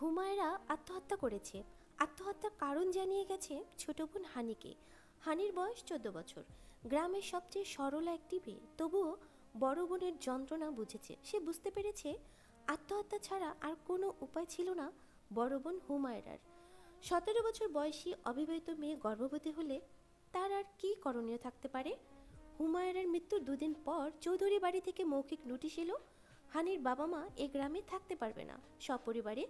হুমায়রা আত্মহত্যা করেছে। আত্মহত্যার কারণ জানিয়ে গেছে ছোট বোন হানিকে। হানির বয়স 14 বছর। গ্রামের সবচেয়ে সরলা একটি মেয়ে, তবুও বড় বোনের যন্ত্রণা বুঝেছে। সে বুঝতে পেরেছে আত্মহত্যা ছাড়া আর কোনো উপায় ছিল না বড় বোন হুমায়রার। 17 বছর বয়সী অবিবাহিত মেয়ে গর্ভবতী হলে তার আর কী করণীয় থাকতে পারে? হুমায়রার মৃত্যুর দুদিন পর চৌধুরী বাড়ি থেকে মৌখিক নোটিশ এলো, হানির বাবা মা এ গ্রামে থাকতে পারবে না, সপরিবারে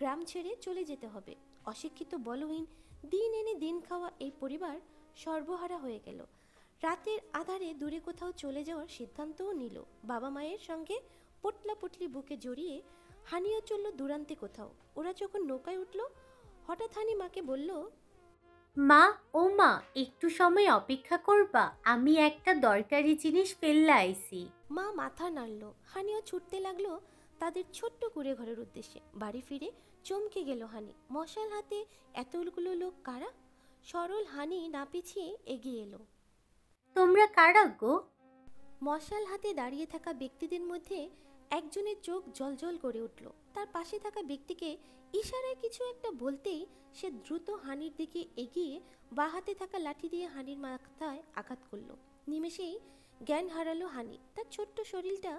গ্রাম ছেড়ে চলে যেতে হবে। অশিক্ষিত বলহীন দিন এনে দিন খাওয়া এই পরিবার সর্বহারা হয়ে গেল। রাতের আধারে দূরে কোথাও চলে যাওয়ার সিদ্ধান্তও নিল। বাবা মায়ের সঙ্গে পটলা পটলি বুকে জড়িয়ে হানিও চলল দূরান্তে কোথাও। ওরা যখন নৌকায় উঠল, হঠাৎ হানি মাকে বলল, মা, ও মা, একটু সময় অপেক্ষা করবা? আমি একটা দরকারি জিনিস ফেললা আইছি। মা মাথা নাড়ল। হানিও ছুটতে লাগলো তাদের ছোট্ট কুড়ে ঘরের উদ্দেশ্যে। বাড়ি ফিরে চমকে গেল হানি। মশাল হাতে এতগুলো লোক কারা? সরল হানি না পিছিয়ে এগিয়ে এলো। তোমরা কারা গো? মশাল হাতে দাঁড়িয়ে থাকা ব্যক্তিদের মধ্যে একজনের চোখ জ্বলজ্বল করে উঠল। তার পাশে থাকা ব্যক্তিকে ইশারায় কিছু একটা বলতেই সে দ্রুত হানির দিকে এগিয়ে বাঁ হাতে থাকা লাঠি দিয়ে হানির মাথায় আঘাত করল। নিমেষেই জ্ঞান হারালো হানি। তার ছোট্ট শরীরটা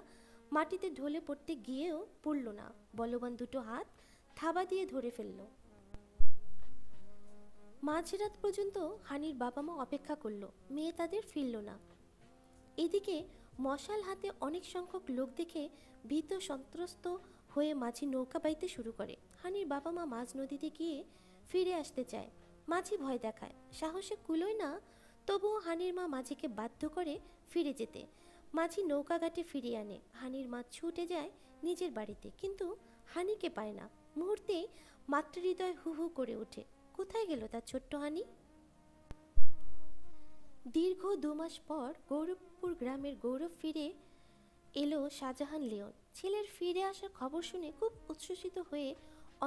মাটিতে ঢলে পড়তে গিয়েও পড়ল না। বলবান দুটো হাত থাবা দিয়ে ধরে ফেলল। মাঝরাত পর্যন্ত হানির বাবা মা অপেক্ষা করলো, মেয়ে তাদের ফিরল না। এদিকে মশাল হাতে অনেক সংখ্যক লোক দেখে ভীত সন্ত্রস্ত হয়ে মাঝি নৌকা বাইতে শুরু করে। হানির বাবা মা মাঝ নদীতে গিয়ে ফিরে আসতে চায়। মাঝি ভয় দেখায়, সাহসে কুলোয় না, তবুও হানির মা মাঝিকে বাধ্য করে ফিরে যেতে। মাঝি নৌকা ঘাটে ফিরিয়ে আনে। হানির মা ছুটে যায় নিজের বাড়িতে, কিন্তু হানিকে পায় না। মুহূর্তে মাতৃহৃদয় হু হু করে ওঠে। কোথায় গেল তার ছোট্ট হানি? দীর্ঘ 2 মাস পর গৌরবপুর গ্রামের গৌরব ফিরে এলো শাহজাহান লিওন। ছেলের ফিরে আসার খবর শুনে খুব উচ্ছ্বসিত হয়ে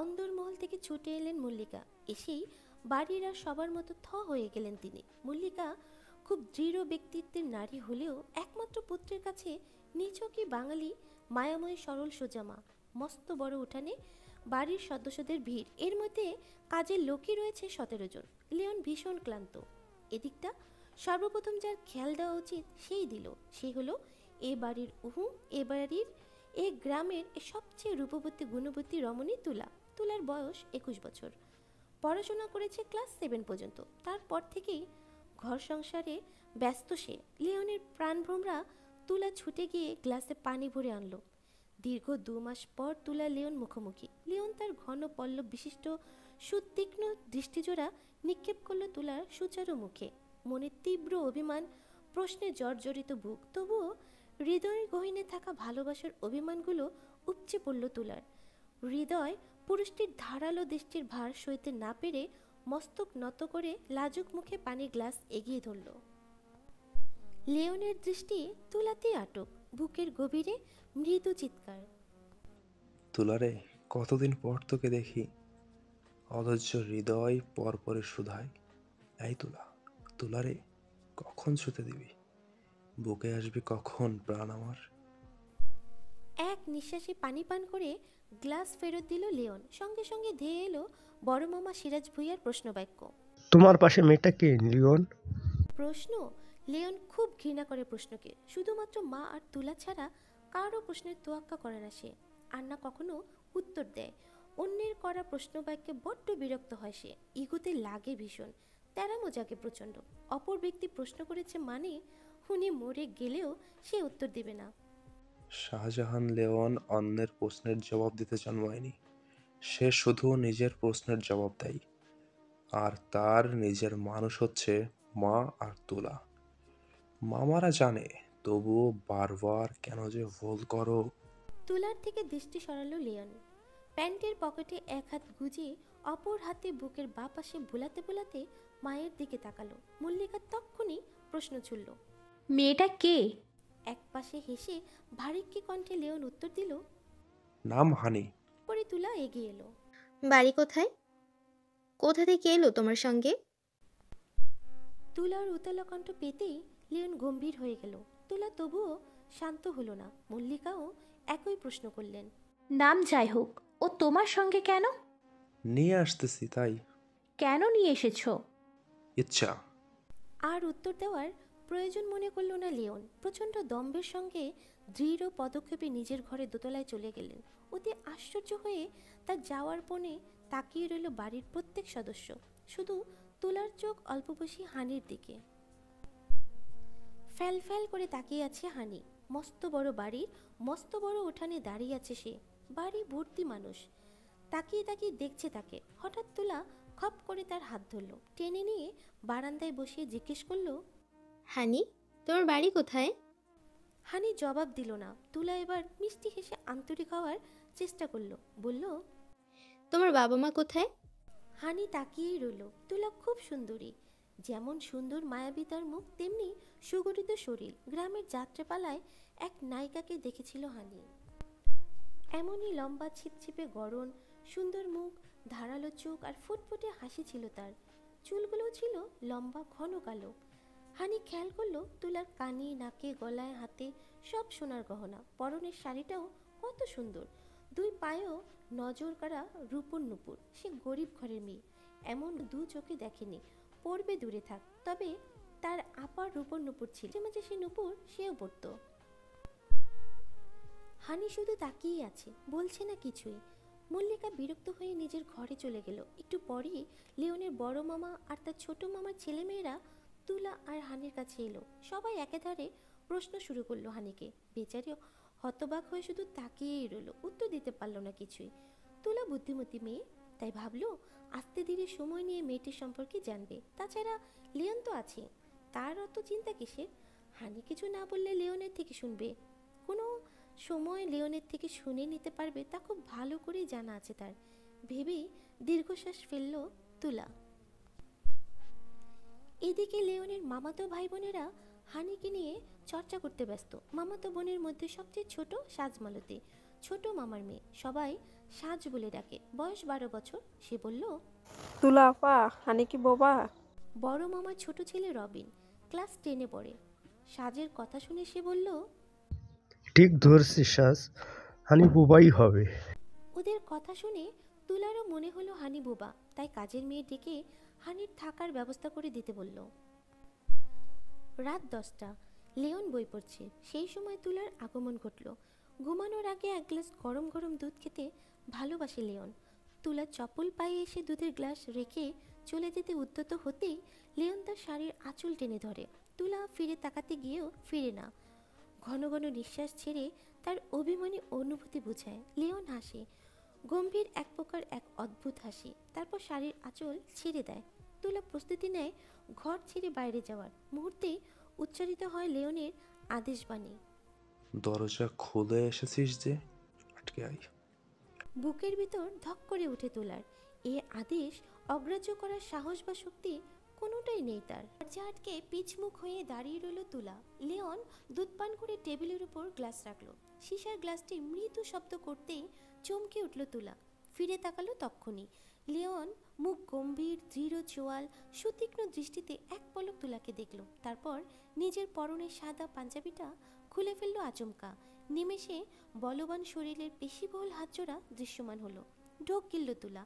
অন্দরমহল থেকে ছুটে এলেন মল্লিকা। এসেই বাড়ির আর সবার মতো থ হয়ে গেলেন তিনি। মল্লিকা খুব দৃঢ় ব্যক্তিত্বের নারী হলেও একমাত্র পুত্রের কাছে নিছকই বাঙালি, মায়াময়ী সরল সোজা মা। মস্ত বড় উঠানে বাড়ির সদস্যদের ভিড়, এর মধ্যে কাজের লোকই রয়েছে 17 জন। লিওন ভীষণ ক্লান্ত। এদিকটা সর্বপ্রথম যার খেয়াল দেওয়া উচিত সেই দিল। সে হলো এ বাড়ির এ বাড়ির এ গ্রামের সবচেয়ে রূপবতী গুণবতী রমণী তুলা। তুলার বয়স 21 বছর। পড়াশোনা করেছে ক্লাস 7 পর্যন্ত। তারপর থেকেই ঘর সংসারে ব্যস্ত সে। লিওনের প্রাণভ্রমরা তুলা ছুটে গিয়ে গ্লাসে পানি ভরে আনলো। দীর্ঘ 2 মাস পর তুলা লিওন মুখোমুখি। লিওন তার ঘন পল্লব বিশিষ্ট সুতীক্ষ্ণ দৃষ্টিজোড়া নিক্ষেপ করলো তুলার সুচারু মুখে। মনে তীব্র অভিমান, প্রশ্নে জর্জরিত বুক, তবুও হৃদয়ের গহীনে থাকা ভালোবাসার অভিমানগুলো উপচে পড়ল তুলার। হৃদয় পুরুষটির ধারালো দৃষ্টির ভার সইতে না পেরে মস্তক নত করে লাজুক মুখে পানির গ্লাস এগিয়ে ধরল। লিওনের দৃষ্টি তুলাতেই আটক। বুকের গভীরে মৃদু চিৎকার। তুলারে, কতদিন পর তোকে দেখি। অধৈর্য হৃদয় পরপরে শুধায়। এই তুলা, তুলারে, কখন ছুতে দিবি? বুকে আসবি কখন প্রাণ আমার? এক নিঃশ্বাসে পানি পান করে গ্লাস ফেরত দিল লিওন। সঙ্গে সঙ্গে ধেয়ে এলো বড় মামা সিরাজ ভুইয়ার প্রশ্নবাক্য। তোমার পাশে মেয়েটা কে, লিওন? প্রশ্ন? লিওন খুব ঘৃণা করে প্রশ্নকে। শুধুমাত্র মা আর তুলা ছাড়া কারো প্রশ্নের তোয়াক্কা করে না সে, আর না কখনো উত্তর দেয়। অন্যের করা প্রশ্নবাক্যে বড্ড বিরক্ত হয় সে। ইগোতে লাগে ভীষণ, তেরামো জাগে প্রচণ্ড। অপর ব্যক্তি প্রশ্ন করেছে মানে উনি মরে গেলেও সে উত্তর দেবে না। শাহজাহান লিওন অন্যের প্রশ্নের জবাব দিতে জন্মায়নি। সে শুধু নিজের প্রশ্নের জবাব দেয়। আর তার নিজের মানুষ হচ্ছে মা আর তুলা। মামারা জানে, তবুও বারবার কেন যে ভুল করো। তুলার থেকে দৃষ্টি সরালো লিওন। প্যান্টের পকেটে এক হাত গুজিয়ে অপর হাতে বুকের বাঁ পাশে বুলাতে বুলাতে মায়ের দিকে তাকালো। মল্লিকা তক্ষুনি প্রশ্ন ছুড়ল। মেয়েটা কে? এক পাশে হেসে ভারিক্কি কণ্ঠে লিওন উত্তর দিল। নাম হানি। পরে তুলা এগিয়ে এলো। বাড়ি কোথায়? কোথা থেকে এলো তোমার সঙ্গে? তুলার উতলা কণ্ঠ পেতেই লিওন গম্ভীর হয়ে গেল। তুলা তবুও শান্ত হলো না। মল্লিকাও একই প্রশ্ন করলেন। নাম যাই হোক, ও তোমার সঙ্গে কেন? নিয়ে আসতেছি তাই। কেন নিয়ে এসেছো? ইচ্ছা। আর উত্তর দেওয়ার প্রয়োজন মনে করল না লিওন। প্রচণ্ড দম্ভের সঙ্গে দৃঢ় পদক্ষেপে নিজের ঘরে দোতলায় চলে গেলেন। অতি আশ্চর্য হয়ে তার যাওয়ার পণে তাকিয়ে রইল বাড়ির প্রত্যেক সদস্য, শুধু তুলার চোখ অল্প বসি হানির দিকে। ফ্যাল ফ্যাল করে তাকিয়ে আছে হানি। মস্ত বড় বাড়ির মস্ত বড় উঠানে দাঁড়িয়ে আছে সে। বাড়ি ভর্তি মানুষ তাকিয়ে তাকিয়ে দেখছে তাকে। হঠাৎ তুলা খপ করে তার হাত ধরল, টেনে নিয়ে বারান্দায় বসিয়ে জিজ্ঞেস করলো, হানি, তোমার বাড়ি কোথায়? হানি জবাব দিল না। তুলা এবার মিষ্টি হেসে আন্তরিক হওয়ার চেষ্টা করলো, বলল, তোমার বাবা মা কোথায়? হানি তাকিয়েই রইল। তুলা খুব সুন্দরী, যেমন সুন্দর মায়াবী তার মুখ, তেমনি সুগঠিত শরীর। গ্রামের যাত্রাপালায় এক নায়িকাকে দেখেছিল হানি, এমনই লম্বা ছিপছিপে গড়ন, সুন্দর মুখ, ধারালো চোখ আর ফুটফুটে হাসি ছিল তার। চুলগুলোও ছিল লম্বা ঘন কালো। হানি খেয়াল করলো তুলার কানে, নাকে, গলায়, হাতে সব সোনার গহনা। পরনের শাড়িটাও কত সুন্দর। দুই পায়েও নজর কাড়া রূপর নুপুর। সে গরিব ঘরের মেয়ে, এমন দু চোখে দেখেনি। পড়বে দূরে থাক, তবে তার আপার রূপর নুপুর ছিল। মাঝে মাঝে সে নুপুর সেও পড়তো। হানি শুধু তাকিয়েই আছে, বলছে না কিছুই। মল্লিকা বিরক্ত হয়ে নিজের ঘরে চলে গেল। একটু পরেই লিওনের বড় মামা আর তার ছোট মামার ছেলেমেয়েরা তুলা আর হানির কাছে এলো। সবাই একেধারে প্রশ্ন শুরু করলো হানিকে। বেচারি হতবাক হয়ে শুধু তাকিয়েই রইল, উত্তর দিতে পারলো না কিছুই। তুলা বুদ্ধিমতী মেয়ে, তাই ভাবলো আস্তে ধীরে সময় নিয়ে মেয়েটির সম্পর্কে জানবে। তাছাড়া লিওন তো আছে, তার অত চিন্তা কিসের? হানি কিছু না বললে লিওনের থেকে শুনবে, কোনো সময় লিওনের থেকে শুনে নিতে পারবে, তা খুব ভালো করেই জানা আছে তার। ভেবেই দীর্ঘশ্বাস ফেলল তুলা। এদিকে লিওনের মামাতো ভাই বোনেরা হানিকে নিয়ে চর্চা করতে ব্যস্ত। মামাতো বোনের মধ্যে সবচেয়ে ছোট সাজমালতি, ছোট মামার মেয়ে। সবাই সাজ বলে ডাকে। বয়স 12 বছর। সে বলল, তুলা আপা, হানি কি বোবা? বড় মামার ছোট ছেলে রবিন ক্লাস 10-এ পড়ে। সাজের কথা শুনে সে বলল, ঠিক ধরছিস সাজ, হানি বুবাই হবে। ওদের কথা শুনে তুলারও মনে হলো হানি বোবা, তাই কাজের মেয়ে ডেকে হানির থাকার ব্যবস্থা করে দিতে বলল। রাত 10টা, লিওন বই পড়ছে। সেই সময় তুলার আগমন ঘটল। ঘুমানোর আগে এক গ্লাস গরম গরম দুধ খেতে ভালোবাসে লিওন। তুলা চপল পায়ে এসে দুধের গ্লাস রেখে চলে যেতে উদ্যত হতেই লিওন তার শাড়ির আঁচল টেনে ধরে। তুলা ফিরে তাকাতে গিয়েও ফিরে না। ঘন ঘন নিঃশ্বাস ছেড়ে তার অভিমানী অনুভূতি বুঝায়। লিওন হাসে, গম্ভীর এক প্রকার এক অদ্ভুত হাসি। তারপর শাড়ির আঁচল ছেড়ে দেয়। তুলা প্রস্তুতি নেয় ঘর ছেড়ে বাইরে যাওয়ার। মুহূর্তেই উচ্চারিত হয় লিওনের আদেশবাণী, দরজা খুলে এসেছিস যে, আটকে আয়। বুকের ভিতর ধক করে উঠে তোলার। এ আদেশ অগ্রাহ্য করার সাহস বা শক্তি কোনোটাই নেই তার। দরজা আটকে পিছমুখ হয়ে দাঁড়িয়ে রইল তুলা। লিওন দুধ পান করে টেবিলের উপর গ্লাস রাখলো। সিসার গ্লাসটি মৃদু শব্দ করতেই চমকে উঠল তুলা। ফিরে তাকালো তক্ষুনি। লিওন মুখ গম্ভীর, দৃঢ় চোয়াল, সুতীক্ষ্ণ দৃষ্টিতে এক পলক তুলাকে দেখল। তারপর নিজের পরনের সাদা পাঞ্জাবিটা খুলে ফেললো আচমকা। নিমেষে বলবান শরীরের পেশিবহুল হাতজোড়া দৃশ্যমান হলো। ঢোক গিলল তুলা।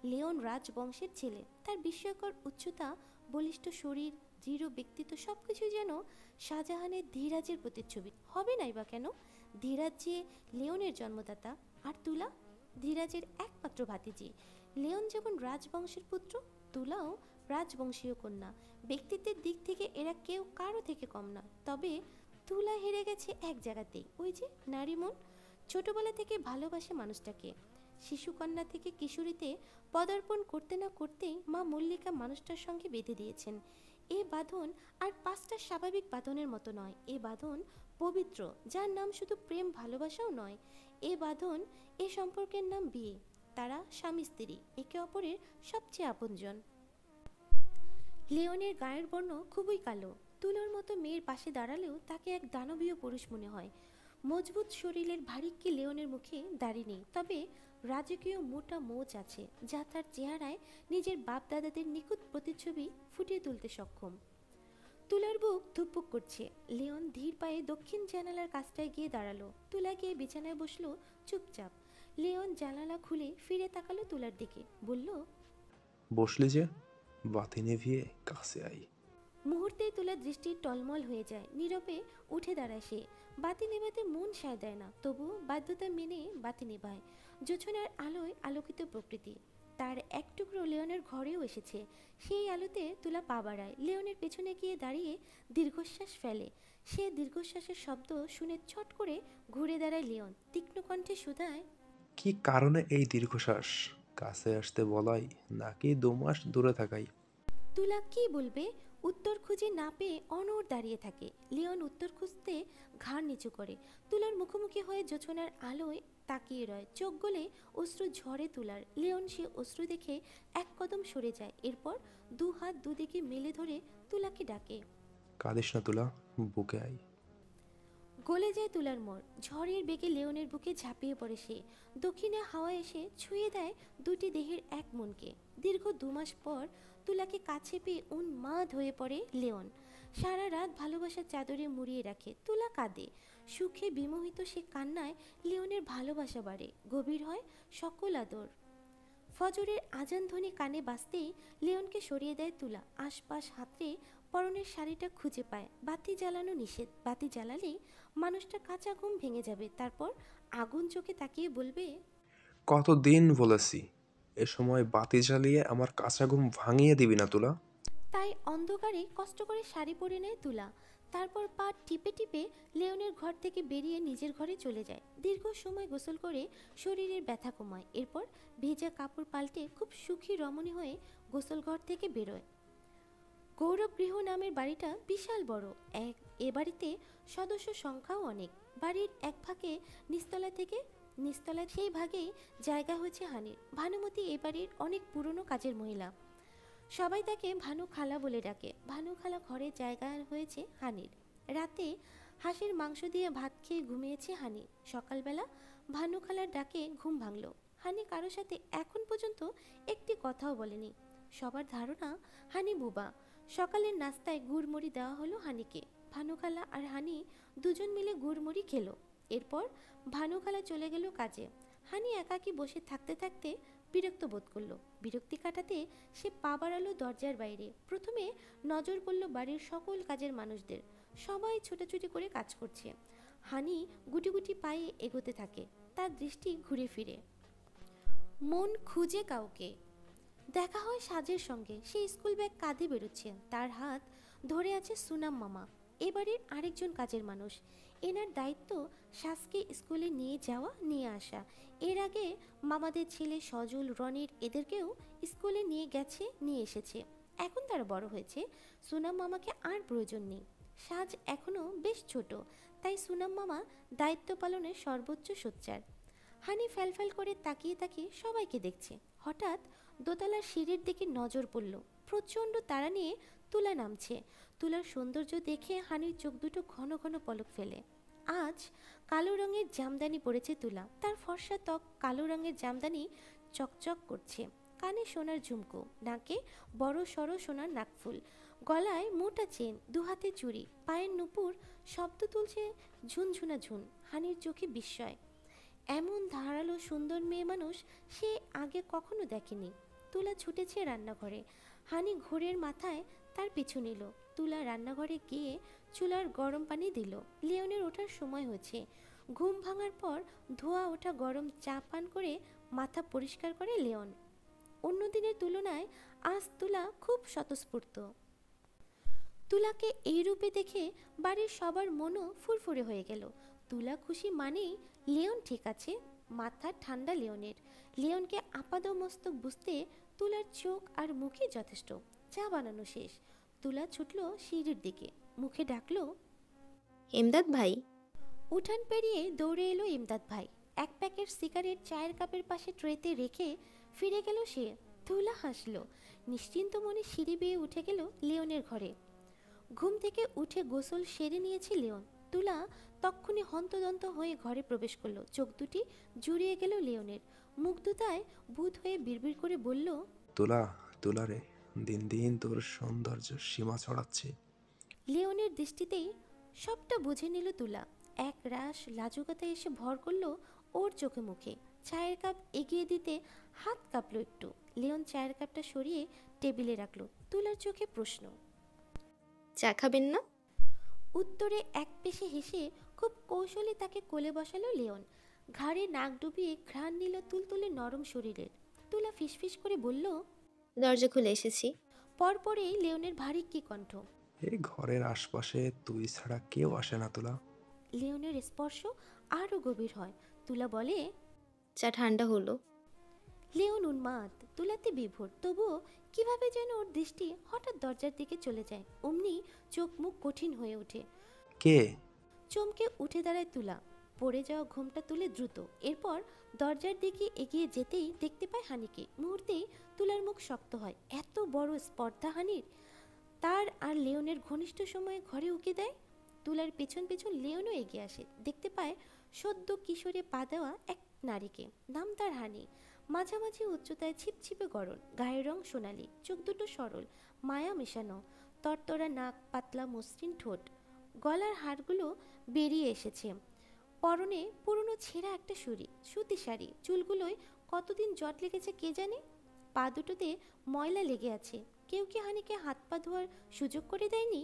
লিওন রাজবংশের ছেলে। তার বিস্ময়কর উচ্চতা, বলিষ্ঠ শরীর, দৃঢ় ব্যক্তিত্ব সবকিছুই যেন শাহজাহানের ধীরাজের প্রতিচ্ছবি। হবে নাই বা কেন? ধীরাজ যে লিওনের জন্মদাতা, আর তুলা ধীরাজের একমাত্র ভাতিজি। লিওন যেমন রাজবংশের পুত্র, তুলাও রাজবংশীয় কন্যা। ব্যক্তিত্বের দিক থেকে এরা কেউ কারো থেকে কম নয়। তবে তুলা হেরে গেছে এক জায়গাতেই, ওই যে নারী মন। ছোটবেলা থেকে ভালোবাসে মানুষটাকে। শিশুকন্যা থেকে কিশোরীতে পদার্পণ করতে না করতেই মা মল্লিকা মানুষটার সঙ্গে বেঁধে দিয়েছেন। এ বাঁধন আর 5টা স্বাভাবিক বাঁধনের মতো নয়। এ বাঁধন পবিত্র, যার নাম শুধু প্রেম ভালোবাসাও নয়। এ বাঁধন, এ সম্পর্কের নাম বিয়ে। তারা স্বামী স্ত্রী, একে অপরের সবচেয়ে আপনজন। লিওনের গায়ের বর্ণ খুবই কালো। তুলোর মতো মেয়ের পাশে দাঁড়ালেও তাকে এক দানবীয় পুরুষ মনে হয়। মজবুত শরীরের ভারিক্কি লিওনের মুখে দাড়ি নেই, তবে রাজকীয় মোটা মোচ আছে, যা তার চেহারায় নিজের বাপ দাদাদের নিখুঁত প্রতিচ্ছবি ফুটিয়ে তুলতে সক্ষম। তুলার বুক ধুকপুক করছে। লিওন ধীর পায়ে দক্ষিণ জানালার কাছটায় গিয়ে দাঁড়ালো। তুলা গিয়ে বিছানায় বসলো চুপচাপ। লিওন জানালা খুলে ফিরে তাকালো তুলার দিকে, বলল, বসলি যে, বাতি নিভিয়ে কাছে আই। মুহূর্তেই তুলার দৃষ্টি টলমল হয়ে যায়। নীরবে উঠে দাঁড়ায় সে। বাতি নেভাতে মন সায় দেয় না, তবুও বাধ্যতা মেনে বাতি নেভায়। জোছনার আলোয় আলোকিত প্রকৃতি। তার এক টুকরো লিওনের ঘরেও এসেছে। সেই আলোতে তুলা পা বাড়ায়, লিওনের পেছনে গিয়ে দাঁড়িয়ে দীর্ঘশ্বাস ফেলে। সে দীর্ঘশ্বাসের শব্দ শুনে ছট করে ঘুরে দাঁড়ায় লিওন, তীক্ষ্ণ কণ্ঠে শুধায়, কি কারণে এই দীর্ঘশ্বাস? কাছে আসতে বলাই নাকি 2 মাস দূরে থাকাই? তুলা কি বলবে? উত্তর খুঁজে না পেয়ে অনড় দাঁড়িয়ে থাকে। লিওন উত্তর খুঁজতে ঘাড় নিচু করে। তুলার মুখোমুখি হয়ে জোছনার আলোয় তাকিয়ে রয়, চোখ গলে অশ্রু ঝরে তুলার। লিওন সে অশ্রু দেখে এক কদম সরে যায়, এরপর দু হাত দুদিকে মেলে ধরে তুলাকে ডাকে। কাঁদিস না তুলা, বুকে আই। গলে যায় তুলার মর। ঝড়ের বেগে লিওনের বুকে ঝাঁপিয়ে পড়ে সে। দক্ষিণে হাওয়া এসে ছুঁয়ে দেয় দুটি দেহের এক মনকে। দীর্ঘ 2 মাস পর তুলাকে কাছে পেয়ে উন্মাদ হয়ে পড়ে লিওন। সারা রাত ভালোবাসার চাদরে মুড়িয়ে রাখে। তুলা কাঁদে। সুখে বিমোহিত সে কান্নায় লিওনের ভালোবাসা বাড়ে, গভীর হয় সকল আদর। ফজরের আজান ধ্বনি কানে বাজতেই লিওনকে সরিয়ে দেয় তুলা। আশপাশ হাতড়ে পরনের শাড়িটা খুঁজে পায়। বাতি জ্বালানো নিষেধ। বাতি জ্বালালেই মানুষটা কাঁচা ঘুম ভেঙে যাবে, তারপর আগুন চোখে তাকিয়ে বলবে, কতদিন বলেছি, এ সময় বাতি জ্বালিয়ে আমার কাঁচা ঘুম ভাঙিয়ে দিবি না তুলা। তাই অন্ধকারে কষ্ট করে শাড়ি পরে নেয় তুলা। তারপর পা টিপে টিপে লিওনের ঘর থেকে বেরিয়ে নিজের ঘরে চলে যায়। দীর্ঘ সময় গোসল করে শরীরের ব্যথা কমায়, এরপর ভেজা কাপড় পাল্টে খুব সুখী রমণী হয়ে গোসল ঘর থেকে বেরোয়। গৌরব গৃহ নামের বাড়িটা বিশাল বড়। এ বাড়িতে সদস্য সংখ্যাও অনেক। বাড়ির এক ভাগে নিচতলা সেই ভাগেই জায়গা হয়েছে হানির। ভানুমতি এ বাড়ির অনেক পুরনো কাজের মহিলা। সবাই তাকে ভানু খালা বলে ডাকে। ভানু খালা ঘরে জায়গা হয়েছে হানির। রাতে হাঁসের মাংস দিয়ে ভাত খেয়ে ঘুমিয়েছে হানি। সকালবেলা ভানু খালার ডাকে ঘুম ভাঙল। হানি কারোর সাথে এখন পর্যন্ত একটি কথাও বলেনি। সবার ধারণা হানি বোবা। সকালের নাস্তায় গুড়মুড়ি দেওয়া হলো হানিকে। ভানুখালা আর হানি দুজন মিলে গুড়মুড়ি খেলো। এরপর ভানুখালা চলে গেল কাজে। হানি একাকী বসে থাকতে থাকতে বিরক্ত বোধ করলো। বিরক্তি কাটাতে সে পা বাড়ালো দরজার বাইরে। প্রথমে নজর পড়ল বাড়ির সকল কাজের মানুষদের। সবাই ছোটাছুটি করে কাজ করছে। হানি গুটি গুটি পায়ে এগোতে থাকে। তার দৃষ্টি ঘুরে ফিরে। মন খুঁজে কাউকে। দেখা হয় সাজের সঙ্গে। সে স্কুল ব্যাগ কাঁধে বেরোচ্ছে। তার হাত ধরে আছে সুনাম মামা, এবারের আরেকজন কাজের মানুষ। এনার দায়িত্ব সাজকে স্কুলে নিয়ে যাওয়া নিয়ে আসা। এর আগে মামাদের ছেলে সজল, রনির এদেরকেও স্কুলে নিয়ে গেছে, নিয়ে এসেছে। এখন তারা বড় হয়েছে, সুনাম মামাকে আর প্রয়োজন নেই। সাজ এখনও বেশ ছোট, তাই সুনাম মামা দায়িত্ব পালনের সর্বোচ্চ সোচ্চার। হানি ফ্যালফ্যাল করে তাকিয়ে তাকিয়ে সবাইকে দেখছে। হঠাৎ দোতলার সিঁড়ির দিকে নজর পড়ল। প্রচণ্ড তাড়া নিয়ে তুলা নামছে। তুলার সৌন্দর্য দেখে হানির চোখ দুটো ঘন ঘন পলক ফেলে। আজ কালো রঙের জামদানি পরেছে তুলা। তার ফর্সা ত্বক কালো রঙের জামদানি চকচক করছে। কানে সোনার ঝুমকো, নাকে বড় সড়ো সোনার নাকফুল, গলায় মোটা চেন, দুহাতে চুড়ি, পায়ের নুপুর শব্দ তুলছে ঝুনঝুনা ঝুন। হানির চোখে বিস্ময়। এমন ধারালো সুন্দর মেয়ে মানুষ সে আগে কখনো দেখেনি। তুলা ছুটেছে রান্নাঘরে। হানি ঘোরের মাথায় তার পিছু নিল। তুলা রান্নাঘরে গিয়ে চুলার গরম পানি দিল। লিওনের ওঠার সময় হয়েছে। ঘুম ভাঙার পর ধোয়া ওঠা গরম চা পান করে মাথা পরিষ্কার করে লিওন। অন্য দিনের তুলনায় আজ তুলা খুব স্বতঃস্ফূর্ত। তুলাকে এই রূপে দেখে বাড়ির সবার মনও ফুরফুরে হয়ে গেল। তুলা খুশি মানেই লিওন ঠিক আছে। মাথা ঠান্ডা লিওনের। লিওনকে আপাদমস্তক বুঝতে তুলার চোখ আর মুখে যথেষ্ট। চা বানানো শেষ। তুলা ছুটল সিঁড়ির দিকে, মুখে ডাকলো, এমদাদ ভাই। উঠান পেরিয়ে দৌড়ে এলো ইমদাদ ভাই। এক প্যাকেট সিগারেট চায়ের কাপের পাশে ট্রেতে রেখে ফিরে গেল সে। তুলা হাসলো। নিশ্চিন্ত মনে সিঁড়ি বেয়ে উঠে গেল লিওনের ঘরে। ঘুম থেকে উঠে গোসল সেরে নিয়েছে লিওন। তুলা তক্ষুনি হন্তদন্ত হয়ে ঘরে প্রবেশ করলো। চোখ দুটি জুড়িয়ে গেল লিওনের। মুগ্ধতায় ভূত হয়ে বিড়বিড় করে বলল, তুলা, তুলা রে, দিন দিন তোর সৌন্দর্য সীমা ছড়াচ্ছে। লিওনের দৃষ্টিতেই সবটা বুঝে নিল তুলা। এক রাশ লাজুকতা এসে ভর করলো ওর চোখে মুখে। চায়ের কাপ এগিয়ে দিতে হাত কাঁপলো একটু। লিওন চায়ের কাপটা সরিয়ে টেবিলে রাখলো। তুলার চোখে প্রশ্ন। চা খাবেন না? উত্তরে এক পেশে হেসে খুব কৌশলে তাকে কোলে বসালো লিওন। ঘাড়ে নাক ডুবিয়ে ঘ্রাণ নিল তুলতুলে নরম শরীরের। তুলা ফিসফিস করে বলল। দরজা খুলে এসেছি। পরপরেই লিওনের ভারী কি কণ্ঠ। এই ঘরের আশপাশে তুই ছাড়া কেউ আসে না তুলা। লিওনের স্পর্শ আরও গভীর হয়। তুলা বলে। চা ঠান্ডা হলো। লিওন উন্মাদ, তুলাতে বিভোর, তবুও কিভাবে যেন ওর দৃষ্টি হঠাৎ দরজার দিকে চলে যায়। অমনি চোখ মুখ কঠিন হয়ে ওঠে। কে? চমকে উঠে দাঁড়ায় তুলা, পড়ে যাওয়া ঘুমটা তুলে দ্রুত। এরপর দরজার দিকে এগিয়ে যেতেই দেখতে পায় হানিকে। মুহূর্তেই তুলার মুখ শক্ত হয়। এত বড় স্পর্ধা হানির! তার আর লিওনের ঘনিষ্ঠ সময়ে ঘরে উকি দেয়। তুলার পেছন পেছন লিওনও এগিয়ে আসে। দেখতে পায় সদ্য কিশোরে পা দেওয়া এক নারীকে। নাম তার হানি। মাঝামাঝি উচ্চতায়, ছিপছিপে গড়ন, গায়ের রং সোনালি, চোখ দুটো সরল, মায়া মেশানো, তরতরা নাক, পাতলা মসৃণ ঠোঁট, গলার হাড়গুলো বেরিয়ে এসেছে। পরনে পুরনো ছেঁড়া একটা সুতি শাড়ি, চুলগুলোয় কতদিন জট লেগেছে কে জানে। পা দুটোতে ময়লা লেগে আছে। কেউ কি হানিকে হাত পা ধোয়ার সুযোগ করে দেয়নি?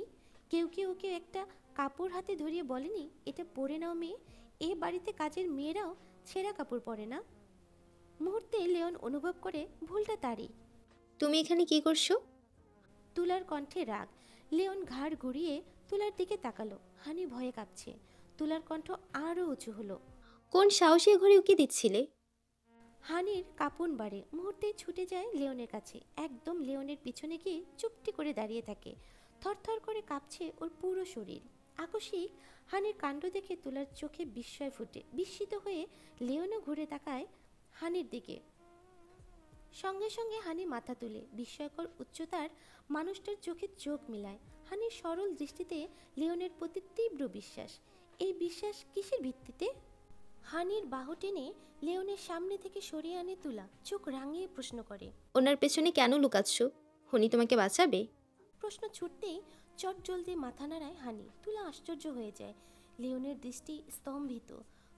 কেউ কি ওকে একটা কাপড় হাতে ধরিয়ে বলেনি, এটা পরে নাও মেয়ে? এ বাড়িতে কাজের মেয়েরাও ছেঁড়া কাপড় পরে না। মুহূর্তে লিওন অনুভব করে ভুলটা তারই। তুমি এখানে কি করছো? তুলার কণ্ঠে রাগ। লিওন ঘাড় ঘুরিয়ে তুলার দিকে তাকালো। হানি ভয়ে কাঁপছে। তুলার কণ্ঠ আরও উঁচু হলো। কোন সাহসী ঘরে উকি দিচ্ছিলে? হানির কাঁপন বাড়ে। মুহূর্তেই ছুটে যায় লিওনের কাছে। একদম লিওনের পিছনে গিয়ে চুপটি করে দাঁড়িয়ে থাকে। থরথর করে কাঁপছে ওর পুরো শরীর। আকস্মিক হানির কাণ্ড দেখে তুলার চোখে বিস্ময় ফুটে। বিস্মিত হয়ে লিওনও ঘুরে তাকায় হানির দিকে। সঙ্গে সঙ্গে হানি মাথা তুলে বিস্ময়কর উচ্চতার মানুষটার চোখে চোখ মিলায়। হানির সরল দৃষ্টিতে লিওনের প্রতি তীব্র বিশ্বাস। এই বিশ্বাস কিসের ভিত্তিতে? হানির বাহু টেনে লিওনের সামনে থেকে সরিয়ে আনে তুলা। চোখ রাঙিয়ে প্রশ্ন করে। ওনার পেছনে কেন লুকাচ্ছ? উনি তোমাকে বাঁচাবে? প্রশ্ন ছুটতেই চট জলদি মাথা নাড়ায় হানি। তুলা আশ্চর্য হয়ে যায়। লিওনের দৃষ্টি স্তম্ভিত।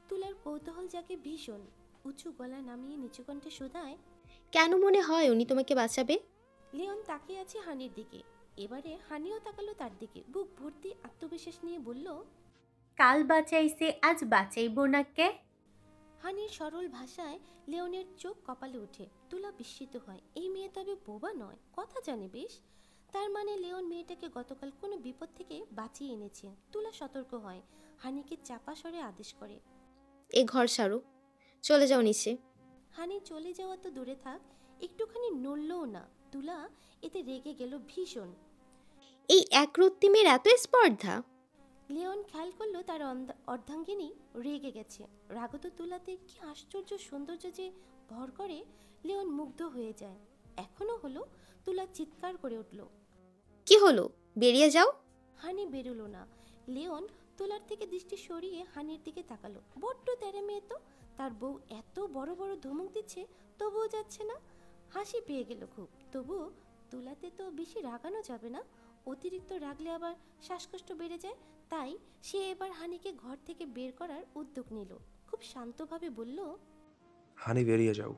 তুলার কৌতূহল জাগে ভীষণ। উঁচু গলা নামিয়ে নিচু কণ্ঠে শোধায়। কেন মনে হয় উনি তোমাকে বাঁচাবে? লিওন তাকিয়ে আছে হানির দিকে। এবারে হানিও তাকালো তার দিকে। বুক ভর্তি আত্মবিশ্বাস নিয়ে বলল। কাল বাঁচাইছে, আজ বাঁচাইব না কে? হানির সরল ভাষায় লিওনের চোখ কপালে ওঠে। তুলা বিস্মিত হয়। এই মেয়ে তবে বোবা নয়, কথা জানে বেশ। তার মানে লিওন মেয়েটাকে গতকাল কোনো বিপদ থেকে বাঁচিয়ে এনেছে। তুলা সতর্ক হয়। হানিকে চাপা স্বরে আদেশ করে। এ ঘর সারো, চলে যাও নিচে। হানি চলে যাওয়া তো দূরে থাক, একটুখানি নড়লও না। তুলা এতে রেগে গেল ভীষণ। এই একরত্তি মেয়ের এত স্পর্ধা! লিওন খেয়াল করলো তার অর্ধাঙ্গিনী রেগে গেছে। রাগত তুলাতে কি আশ্চর্য সৌন্দর্য যে ভর করে। লিওন মুগ্ধ হয়ে যায়। এখনো হলো। তুলা চিৎকার করে উঠল। কি হলো? বেরিয়ে যাও। হানি বেরোলো না। লিওন তুলার থেকে দৃষ্টি সরিয়ে হানির দিকে তাকালো। বড্ড তেরে মেয়ে তো। তার বউ এত বড় বড় ধমক দিচ্ছে, তবুও যাচ্ছে না। হাসি পেয়ে গেল খুব। তবুও তুলাতে তো বেশি রাগানো যাবে না। অতিরিক্ত রাগলে আবার শ্বাসকষ্ট বেড়ে যায়। তাই সে এবার হানিকে ঘর থেকে বের করার উদ্যোগ নিল। খুব শান্তভাবে বলল। হানি বেরিয়ে যাও।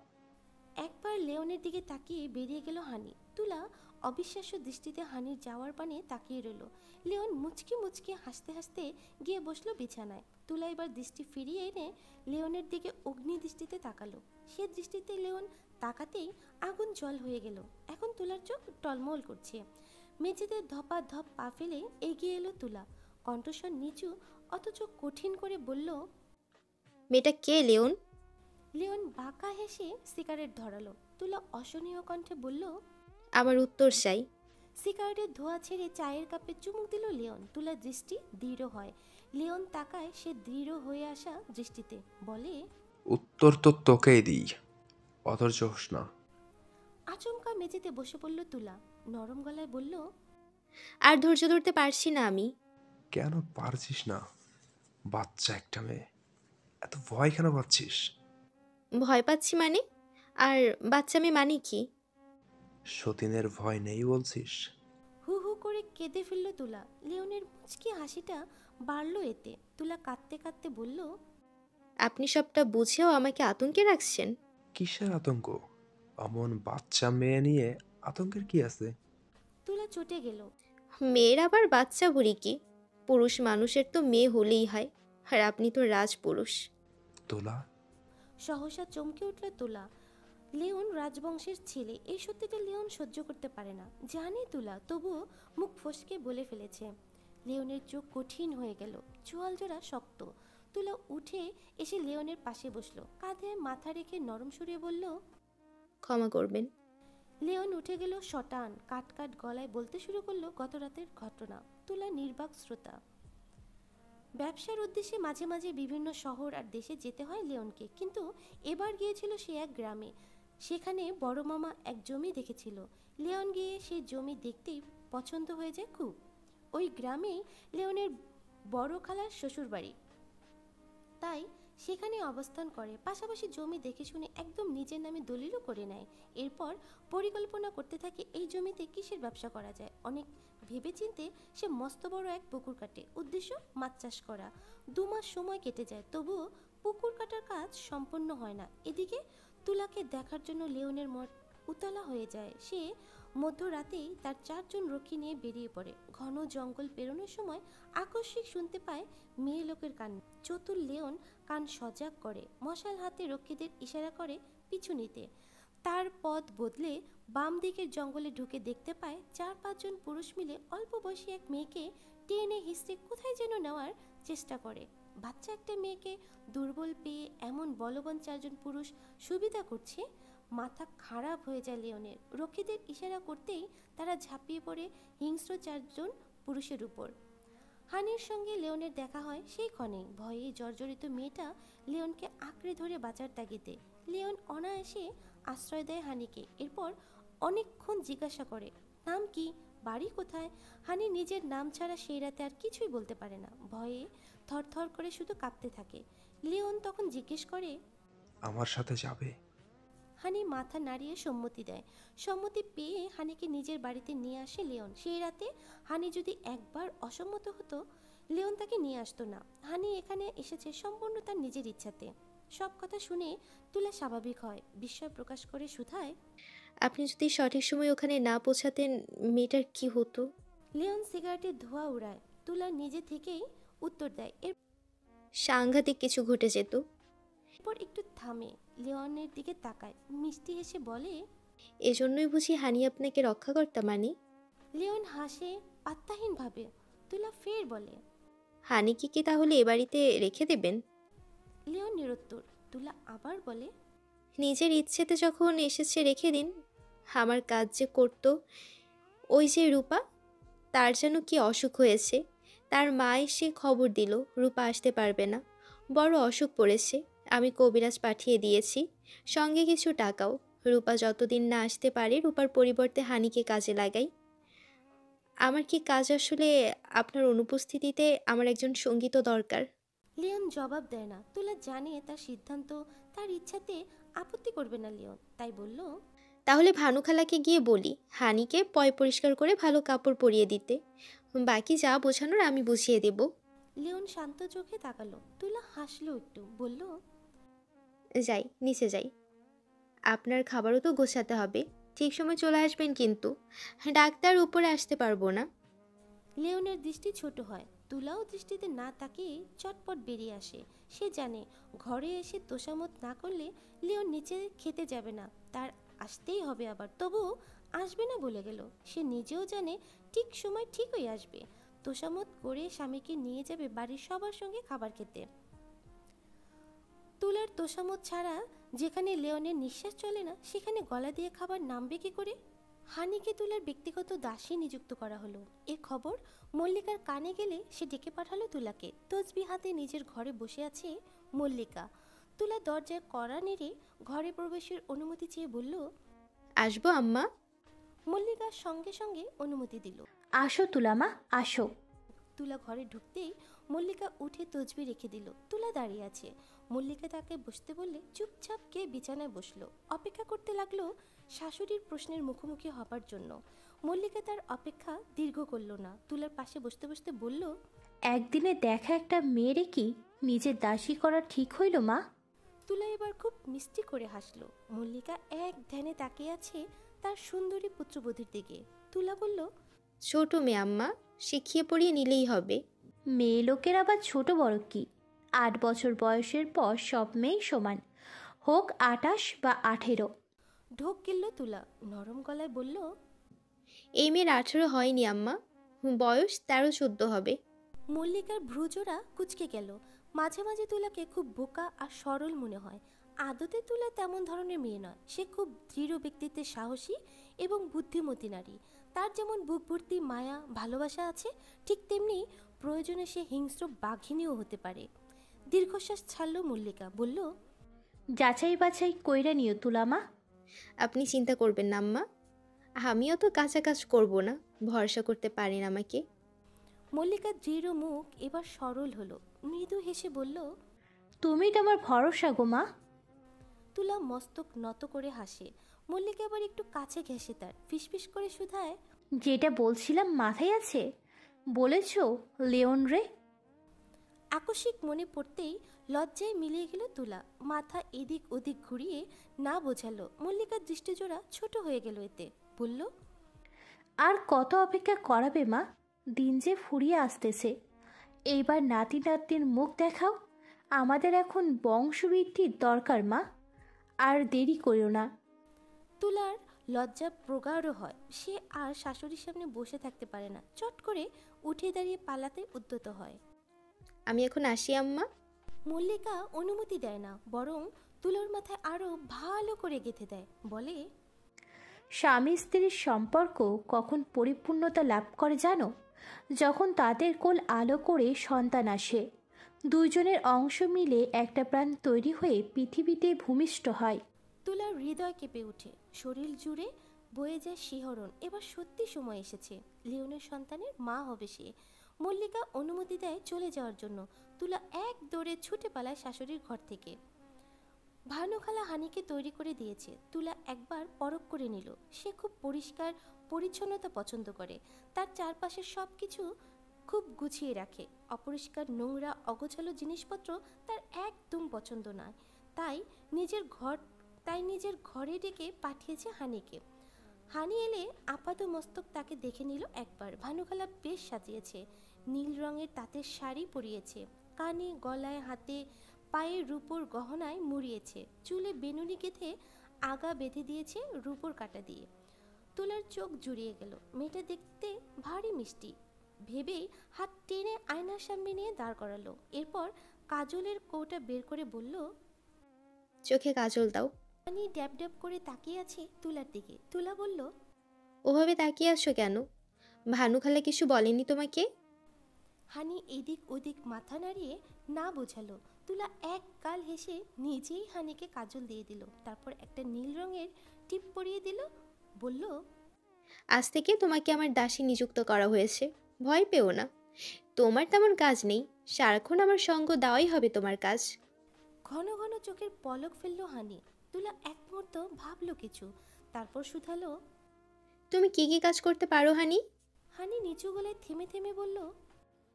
একবার লিওনের দিকে তাকিয়ে বেরিয়ে গেল হানি। তুলা অবিশ্বাস্য দৃষ্টিতে হানির যাওয়ার পানে তাকিয়ে রইল। লিওন মুচকি মুচকি হাসতে হাসতে গিয়ে বসলো বিছানায়। তুলা এবার দৃষ্টি ফিরিয়ে এনে লিওনের দিকে অগ্নি দৃষ্টিতে তাকালো। সে দৃষ্টিতে লিওন তাকাতেই আগুন জল হয়ে গেল। এখন তুলার চোখ টলমল করছে। মেঝেতে ধপা ধপ পা ফেলে এগিয়ে এলো তুলা। কণ্ঠস্বর নিচু অথচ কঠিন করে বলল। মেয়েটা কে লিওন? লিওন বাঁকা হেসে সিগারেট ধরালো। তুলা অসহনীয় কণ্ঠে বলল। আমার উত্তর চাই। সিগারেটের ধোঁয়া ছেড়ে চায়ের কাপে চুমুক দিল লিওন। তুলার দৃষ্টি দৃঢ় হয়। লিওন তাকায় সে দৃঢ় হয়ে আসা দৃষ্টিতে। বলে। উত্তর তো তোকেই দিই, অধৈর্য হোস না। আচমকা মেঝেতে বসে পড়ল তুলা। নরম গলায় বলল। আর ধৈর্য ধরতে পারছি না আমি। কেন পারছিস না? বাচ্চা একটা মেয়ে, এত ভয় কেন পাচ্ছিস? ভয় পাচ্ছি মানে? আর বাচ্চা মেয়ে মানে কি? সতীনের ভয় নেই বলছিস? হু হু করে কেঁদে ফেলল তুলা। লিওনের মুচকি হাসিটা বাড়ল এতে। তুলা কাঁদতে কাঁদতে বলল। আপনি সবটা বুঝেও আমাকে আতঙ্কে রাখছেন? কিসের আতঙ্ক? অমন বাচ্চা মেয়ে নিয়ে আতঙ্কের কি আছে? তুলা চটে গেল। মেয়ের আবার বাচ্চা বুড়ি কি? পুরুষ মানুষের তো মেয়ে হলেই হয়, আর আপনি তো রাজপুরুষ। তোলা, সহসা চমকে উঠল তুলা। লিওন রাজবংশের ছেলে, এই সত্যিটা লিওন সহ্য করতে পারে না, জানে তুলা, তবুও মুখ ফসকে বলে ফেলেছে। লিওনের চোখ কঠিন হয়ে গেল, চোয়াল জোড়া শক্ত। তুলা উঠে এসে লিওনের পাশে বসলো, কাঁধে মাথা রেখে নরম সুরে বলল, ক্ষমা করবেন। লিওন উঠে গেল শটান, কাট কাট গলায় বলতে শুরু করলো গত রাতের ঘটনা। তুলা নির্বাক শ্রোতা। ব্যবসার উদ্দেশ্যে মাঝে মাঝে বিভিন্ন শহর আর দেশে যেতে হয় লিওনকে, কিন্তু এবার গিয়েছিল সে এক গ্রামে। সেখানে বড় মামা এক জমি দেখেছিল। লিওন গিয়ে সেই জমি দেখতেই পছন্দ হয়ে যায় খুব। ওই গ্রামেই লিওনের বড় খালার শ্বশুর বাড়ি, তাই সেখানে অবস্থান করে। পাশাপাশি জমি দেখে শুনে একদম নিজের নামে দলিলও করে নেয়। এরপর পরিকল্পনা করতে থাকে এই জমিতে কিসের ব্যবসা করা যায়। অনেক ভেবেচিন্তে সে মস্ত বড় এক পুকুর কাটে, উদ্দেশ্য মাছ চাষ করা। 2 মাস সময় কেটে যায়, তবুও পুকুর কাটার কাজ সম্পন্ন হয় না। এদিকে তুলাকে দেখার জন্য লিওনের মন উতলা হয়ে যায়। সে মধ্যরাতেই তার 4 জন রক্ষী নিয়ে বেরিয়ে পড়ে। ঘন জঙ্গল পেরোনোর সময় আকস্মিক শুনতে পায় মেয়ে লোকের কান। চতুর লিওন কান সজাগ করে, মশাল হাতে রক্ষীদের ইশারা করে পিছু নিতে। তার পথ বদলে বাম দিকের জঙ্গলে ঢুকে দেখতে পায় 4-5 জন পুরুষ মিলে অল্প বয়সী এক মেয়েকে টেনে হিঁচড়ে কোথায় যেন নেওয়ার চেষ্টা করে। বাচ্চা একটা মেয়েকে দুর্বল পেয়ে এমন বলবান 4 জন পুরুষ সুবিধা করছে, মাথা খারাপ হয়ে যায় লিওনের। রক্ষীদের ইশারা করতেই তারা ঝাঁপিয়ে পড়ে হিংস্র 4 জন পুরুষের উপর। হানির সঙ্গে লিওনের দেখা হয় সেই ক্ষণে। ভয়ে জর্জরিত মেয়েটা লিওনকে আঁকড়ে ধরে বাঁচার তাগিদে। লিওন অনায়াসে আশ্রয় দেয় হানিকে। এরপর অনেকক্ষণ জিজ্ঞাসা করে, নাম কি, বাড়ি কোথায়? হানি নিজের নাম ছাড়া সেই রাতে আর কিছুই বলতে পারে না, ভয়ে থরথর করে শুধু কাঁপতে থাকে। লিওন তখন জিজ্ঞেস করে, আমার সাথে যাবে? হানি মাথা নাড়িয়ে সম্মতি দেয়। সম্মতি পেয়ে হানিকে নিজের বাড়িতে নিয়ে আসে লিওন। সেই রাতে হানি যদি একবার অসম্মত হতো, লিওন তাকে নিয়ে আসতো না। হানি এখানে এসেছে সম্পূর্ণ তার নিজের ইচ্ছাতে। সব কথা শুনে তুলা স্বাভাবিক হয়, বিস্ময় প্রকাশ করে শুধায়, আপনি যদি সঠিক সময় ওখানে না পৌঁছাতেন, মেয়েটার কি হতো? লিওন সিগারেটের ধোঁয়া উড়ায়। তুলা নিজে থেকেই উত্তর দেয়, সাংঘাতিক কিছু ঘটে যেত। এরপর একটু থামে, লিওনের দিকে তাকায়, মিষ্টি হেসে বলে, এজন্যই বুঝি হানি আপনাকে রক্ষা করতে মানি? লিওন হাসে পাত্তাহীনভাবে। তুলা ফের বলে, হানিকে কি তাহলে এ বাড়িতে রেখে দেবেন? লিওন নিরুত্তর। তুলা আবার বলে, নিজের ইচ্ছেতে যখন এসেছে রেখে দিন। আমার কাজ যে করতো, ওই যে রূপা, তার যেন কি অসুখ হয়েছে। তার মা এসে খবর দিল রূপা আসতে পারবে না, বড় অসুখ পড়েছে। আমি কবিরাজ পাঠিয়ে দিয়েছি, সঙ্গে কিছু টাকাও। রূপা যতদিন না আসতে পারে, রূপার পরিবর্তে হানিকে কাজে লাগাই। আমার কি কাজ আসলে? আপনার অনুপস্থিতিতে আমার একজন সঙ্গী তো দরকার। লিওন জবাব দেয় না। তুলা জানে তার সিদ্ধান্ত, তার ইচ্ছাতে আপত্তি করবে না লিওন, তাই বলল, তাহলে ভানুখালাকে গিয়ে বলি হানিকে পয় পরিষ্কার করে ভালো কাপড় পরিয়ে দিতে। বাকি যা বোঝানোর আমি বুঝিয়ে দেব। লিওন শান্ত চোখে তাকালো। তুলা হাসলো একটু, বলল, যাই, নিচে যাই। আপনার খাবারও তো গোছাতে হবে। ঠিক সময় চলে আসবেন কিন্তু। ডাক্তার উপরে আসতে পারবো না। লিওনের দৃষ্টি ছোট হয়। তুলাও দৃষ্টিতে না তাকিয়ে চটপট বেরিয়ে আসে। সে জানে ঘরে এসে তোষামত না করলে লিওন নিচে খেতে যাবে না, তার আসতেই হবে আবার। তবুও আসবে না বলে গেল। সে নিজেও জানে ঠিক সময় ঠিকই আসবে, তোষামত করে স্বামীকে নিয়ে যাবে বাড়ির সবার সঙ্গে খাবার খেতে। তুলার তোষামত ছাড়া যেখানে লিওনের নিঃশ্বাস চলে না, সেখানে গলা দিয়ে খাবার নামবে কি করে? হানিকে তুলার ব্যক্তিগত দাসী নিযুক্ত করা হলো। এ খবর মল্লিকার কানে গেলে সে ডেকে পাঠালো তুলাকে। তসবি হাতে নিজের ঘরে বসে আছে মল্লিকা। তুলা দরজায় কড়া নেড়ে ঘরে প্রবেশের অনুমতি চেয়ে বলল, আসবো আম্মা? মল্লিকা সঙ্গে সঙ্গে অনুমতি দিল। আসো তুলামা, আসো। তুলা ঘরে ঢুকতেই মল্লিকা উঠে তসবি রেখে দিল। তুলা দাঁড়িয়ে আছে। মল্লিকা তাকে বসতে বললে চুপচাপ গিয়ে বিছানায় বসলো। অপেক্ষা করতে লাগলো শাশুড়ির প্রশ্নের মুখোমুখি হবার জন্য। মল্লিকা তার অপেক্ষা দীর্ঘ করলো না। তুলার পাশে বসতে বসতে বলল, একদিনে দেখা একটা মেয়েরে কি নিজের দাসী করা ঠিক হইল মা? তুলা এবার খুব মিষ্টি করে হাসল। মল্লিকা এক ধ্যানে তাকিয়ে আছে তার সুন্দরী পুত্রবধূর দিকে। তুলা বলল, ছোট মেয়ে আম্মা, শিখিয়ে পড়িয়ে নিলেই হবে। মেয়ে লোকের আবার ছোট বড় কি? 8 বছর বয়সের পর সব মেয়েই সমান, হোক 28 বা 18। ঢোক গিলল তুলা, নরম গলায় বলল, এই মেয়ের 18 হয়নি আম্মা, বয়স 13-14 হবে। মল্লিকার ভ্রুজোড়া কুঁচকে গেল। মাঝে মাঝে তুলাকে খুব বোকা আর সরল মনে হয়। আদতে তুলা তেমন ধরনের মেয়ে নয়। সে খুব দৃঢ় ব্যক্তিত্বের, সাহসী এবং বুদ্ধিমতী নারী। তার যেমন বুক ভর্তি মায়া ভালোবাসা আছে, ঠিক তেমনি প্রয়োজনে সে হিংস্র বাঘিনীও হতে পারে। দীর্ঘশ্বাস ছাড়ল মল্লিকা, বলল, যাচাই বাছাই কইরা নিও তুলামা। আপনি চিন্তা করবেন না আম্মা, আমিও তো কাঁচা কাজ করবো না, ভরসা করতে পারেন আমাকে। মল্লিকার দৃঢ় মুখ এবার সরল হলো। মৃদু হেসে বলল, তুমি তো আমার ভরসা গো মা। তুলা মস্তক নত করে হাসে। মল্লিকা আবার একটু কাছে ঘেঁষে তার, ফিসফিস করে শুধায়, যেটা বলছিলাম মাথায় আছে? বলেছ লিওন রে। আকস্মিক মনে পড়তেই লজ্জায় মিলিয়ে গেল তুলা। মাথা এদিক ওদিক ঘুরিয়ে না বোঝালো। মল্লিকার দৃষ্টিজোড়া ছোট হয়ে গেল এতে। বলল, আর কত অপেক্ষা করাবে মা? দিন যে ফুরিয়ে আসতেছে। এইবার নাতি নাতনির মুখ দেখাও। আমাদের এখন বংশবৃদ্ধির দরকার মা, আর দেরি করিও না। তুলার লজ্জা প্রগাঢ় হয়। সে আর শাশুড়ির সামনে বসে থাকতে পারে না। চট করে উঠে দাঁড়িয়ে পালাতে উদ্যত হয়। আমি এখন আসি আম্মা। মল্লিকা অনুমতি দেয় না, বরং তুলার মাথায় আরো ভালো করে গেঁথে দেয়। বলে, স্বামী স্ত্রীর সম্পর্ক কখন পরিপূর্ণতা লাভ করে জানো? যখন তাদের কোল আলো করে সন্তান আসে, দুইজনের অংশ মিলে একটা প্রাণ তৈরি হয়ে পৃথিবীতে ভূমিষ্ঠ হয়। তুলার হৃদয় কেঁপে ওঠে, শরীর জুড়ে বয়ে যায় শিহরণ। এবার সত্যি সময় এসেছে। লিওনের সন্তানের মা হবে সে। মল্লিকা অনুমতি দেয় চলে যাওয়ার জন্য। তুলা এক দৌড়ে ছুটে পালায় শাশুড়ির ঘর থেকে। ভানুখালা হানিকে তৈরি করে দিয়েছে। তুলা একবার পরখ করে নিল। সে খুব পরিষ্কার পরিচ্ছন্নতা পছন্দ করে। তার চারপাশের সব কিছু খুব গুছিয়ে রাখে। অপরিষ্কার, নোংরা, অগোছালো জিনিসপত্র তার একদম পছন্দ নয়। তাই নিজের ঘরে ডেকে পাঠিয়েছে হানিকে। হানি এলে আপাত মস্তক তাকে দেখে নিল একবার। ভানুখালা বেশ সাজিয়েছে। নীল রঙের তাঁতের শাড়ি পরিয়েছে। কানে, গলায়, হাতে, পায়ের রূপোর গহনায় মুড়িয়েছে। চুলে বেনুনি গেঁথে আগা বেঁধে দিয়েছে রূপোর কাঁটা দিয়ে। তুলার চোখ জুড়িয়ে গেল। মেয়েটা দেখতে ভারী মিষ্টি ভেবেই হাত টেনে আয়নার সামনে নিয়ে দাঁড় করালো। এরপর কাজলের কৌটা বের করে বলল, চোখে কাজল দাও। হানি ড্যাব ড্যাব করে তাকিয়ে আছে তুলার দিকে। তুলা বলল, ওভাবে তাকিয়ে আছো কেন? ভানুখালা কিছু বলেনি তোমাকে? হানি এদিক ওদিক মাথা নাড়িয়ে না বোঝালো। তুলা এক গাল হেসে নিজেই হানিকে কাজল দিয়ে দিল। তারপর একটা নীল রঙের টিপ পরিয়ে দিল। বলল, আজ থেকে তোমাকে আমার দাসী নিযুক্ত করা হয়েছে, ভয় পেও না। তোমার তেমন কাজ নেই, সারাক্ষণ আমার সঙ্গ দেওয়াই হবে তোমার কাজ। ঘন ঘন চোখের পলক ফেললো হানি। তুলা এক মুহূর্ত ভাবলো কিছু, তারপর শুধালো, তুমি কি কি কাজ করতে পারো হানি? হানি নিচু গলায় থেমে থেমে বলল,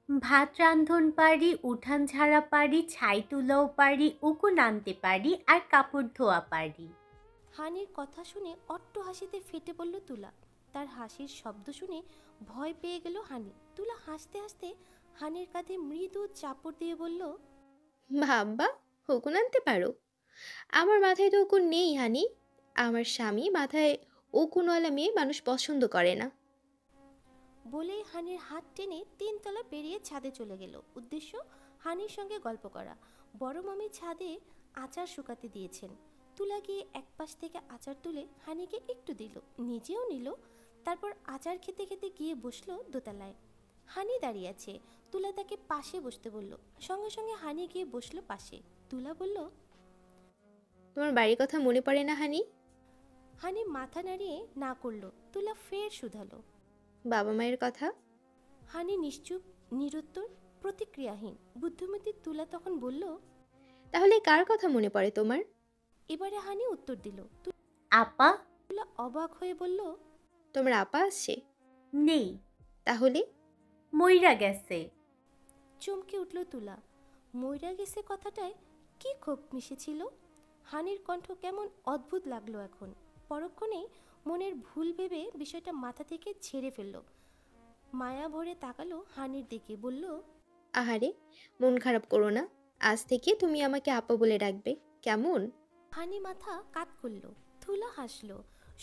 ভাত রান্ধন পারি, উঠান ঝাড়া পারি, ছাই তুলাও পারি, উকুন আনতে পারি, আর কাপড় ধোয়া পারি। হানির কথা শুনে অট্ট হাসিতে ফেটে পড়ল তুলা। তার হাসির শব্দ শুনে ভয় পেয়ে গেল হানি। তুলা হাসতে হাসতে হানির কাঁধে মৃদু চাপড় দিয়ে বলল, ভাববা হুকুন আনতে পারো? আমার মাথায় তো উকুন নেই হানি। আমার স্বামী মাথায় উকুনওয়ালা মেয়ে মানুষ পছন্দ করে না। বলেই হানির হাত টেনে 3 তলা পেরিয়ে ছাদে চলে গেল। উদ্দেশ্য হানির সঙ্গে গল্প করা। বড় মামি ছাদে আচার শুকাতে দিয়েছেন। তুলা গিয়ে এক পাশ থেকে আচার তুলে হানিকে একটু দিল, নিজেও নিল। তারপর আচার খেতে খেতে গিয়ে বসলো দোতলায়। হানি দাঁড়িয়ে আছে। তুলা তাকে পাশে বসতে বলল। সঙ্গে সঙ্গে হানি গিয়ে বসলো পাশে। তুলা বলল, তোমার বাড়ির কথা মনে পড়ে না হানি? হানি মাথা নাড়িয়ে না করলো। তুলা ফের শুধালো। বাবা মায়ের কথা? হানি নিশ্চুপ, নিরুত্তর, প্রতিক্রিয়াহীন। বুদ্ধিমতী তুলা তখন বলল, তাহলে কার কথা মনে পড়ে তোমার? এবারে হানি উত্তর দিল। আপা তুলা অবাক হয়ে বলল, তোমার আপা আসছে? নেই, তাহলে? মইরা গেছে। চমকে উঠল তুলা। মইরা গেছে কথাটায় কি ক্ষোভ মিশেছিল। হানির কণ্ঠ কেমন অদ্ভুত লাগলো এখন। পরক্ষণেই মনের ভুল ভেবে বিষয়টা মাথা থেকে ঝেড়ে ফেলল। মায়া ভরে তাকালো হানির দিকে, বলল, আহারে, মন খারাপ করো না। আজ থেকে তুমি আমাকে আপা বলে ডাকবে, কেমন? হানি মাথা কাত করল। তুলা হাসলো,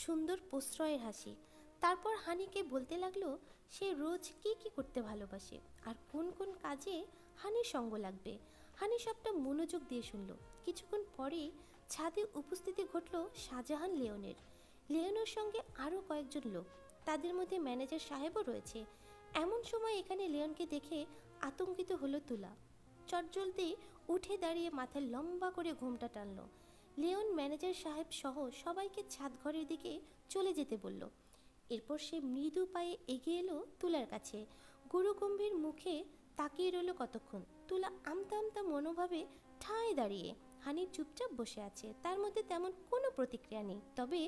সুন্দর প্রশ্রয়ের হাসি। তারপর হানিকে বলতে লাগলো সে রোজ কি কি করতে ভালোবাসে আর কোন কোন কাজে হানির সঙ্গ লাগবে। হানি সবটা মনোযোগ দিয়ে শুনল। কিছুক্ষণ পরেই ছাদে উপস্থিতি ঘটল শাহজাহান লিওনের। লিওনের সঙ্গে আরও কয়েকজন লোক, তাদের মধ্যে ম্যানেজার সাহেবও রয়েছে। এমন সময় এখানে লিওনকে দেখে আতঙ্কিত হলো তুলা। চটজলদি উঠে দাঁড়িয়ে মাথায় লম্বা করে ঘোমটা টানল। লিওন ম্যানেজার সাহেব সহ সবাইকে ছাদ ঘরের দিকে চলে যেতে বলল। এরপর সে মৃদু পায়ে এগিয়ে এলো তুলার কাছে। গুরুগম্ভীর মুখে তাকিয়ে রইল কতক্ষণ। তুলা আমতা আমতা মনোভাবে ঠায় দাঁড়িয়ে। হানি চুপচাপ বসে আছে, তার মধ্যে তেমন কোনো প্রতিক্রিয়া নেই। তবে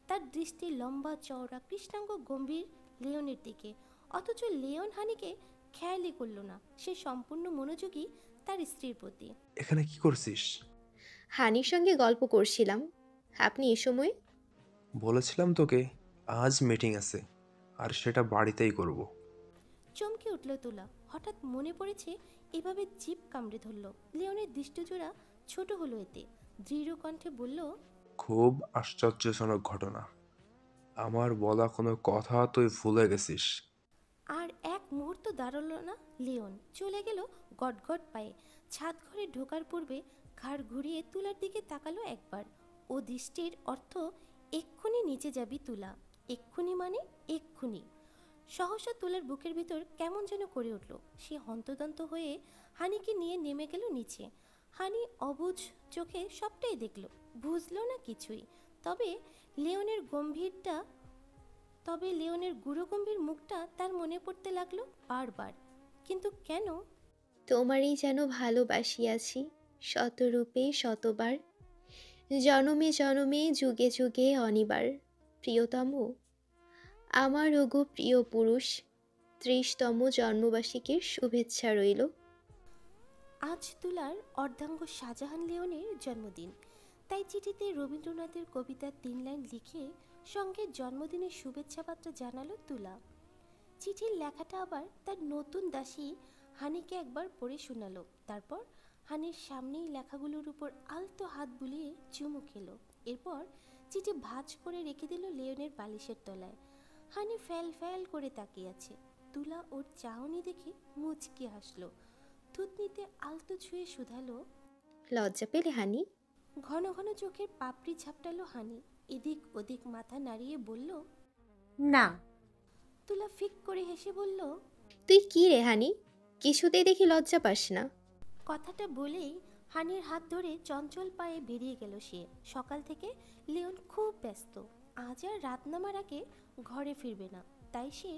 তার দৃষ্টি লম্বা চওড়া কৃষ্ণাঙ্গ গম্ভীর লিওনের দিকে। অথচ লিওন হানিকে খেয়ালই করল না। সে সম্পূর্ণ মনোযোগী তার স্ত্রীর প্রতি। এখানে কি করছিস? হানির সঙ্গে গল্প করছিলাম। আপনি এ সময়? বলেছিলাম তোকে আজ মিটিং আছে, আর সেটা বাড়িতেই করব। চমকে উঠল তুলা। হঠাৎ মনে পড়েছে এভাবে জিভ কামড়ে ধরল। লিওনের দৃষ্টিজোড়া ছোট হলো এতে। দৃঢ় কণ্ঠে বলল, খুব আশ্চর্যজনক ঘটনা। আমার বলা কোনো কথা তুই ভুলে গেছিস। আর এক মুহূর্ত দাঁড়ালো না লিওন। চলে গেল গটগট পায়ে। ছাদ ঘরে ঢোকার পূর্বে ঘাড় ঘুরিয়ে তুলার দিকে তাকালো একবার। ও দৃষ্টির অর্থ এক্ষুনি নিচে যাবি তুলা। এক্ষুনি মানে এক্ষুনি। সহসা তুলার বুকের ভিতর কেমন যেন করে উঠল। সে হন্তদন্ত হয়ে হানিকে নিয়ে নেমে গেল নিচে। হানি অবুঝ চোখে সবটাই দেখল, বুঝলো না কিছুই। তবে লিওনের গুরুগম্ভীর মুখটা তার মনে পড়তে লাগলো বারবার। কিন্তু কেন? তোমারই যেন ভালোবাসিয়াছি শতরূপে শতবার, জনমে জনমে যুগে যুগে অনিবার। প্রিয়তম, আমার ওগো প্রিয় পুরুষ, 30তম জন্মবার্ষিকীর শুভেচ্ছা রইল। আজ তুলার অর্ধাঙ্গ শাহজাহান লিওনের জন্মদিন। তাই চিঠিতে রবীন্দ্রনাথের কবিতার 3 লাইন লিখে সঙ্গে জন্মদিনের শুভেচ্ছা বার্তা জানালো তুলা। চিঠির লেখাটা আবার তার নতুন দাসী হানিকে একবার পড়ে শোনালো। তারপর হানির সামনেই লেখাগুলোর উপর আলতো হাত বুলিয়ে চুমু খেলো। এরপর চিঠি ভাঁজ করে রেখে দিল লিওনের বালিশের তলায়। হানি ফ্যাল ফ্যাল করে তাকিয়ে আছে। তুলা ওর চাহনি দেখে মুচকি হাসলো। থুতনিতে আলতো ছুঁয়ে শুধালো, লজ্জা পেলে হানি? ঘন ঘন চোখের পাপড়ি ঝাপটালো হানি। এদিক ওদিক মাথা নাড়িয়ে বলল, না। তুলা ফিক করে হেসে বলল, তুই কি রে হানি, কিছুতেই দেখি লজ্জা পাস না। কথাটা বলেই হানির হাত ধরে চঞ্চল পায়ে বেরিয়ে গেল সে। সকাল থেকে লিওন খুব ব্যস্ত। আজ আর রাত নামার আগে ঘরে ফিরবে না। তাই সে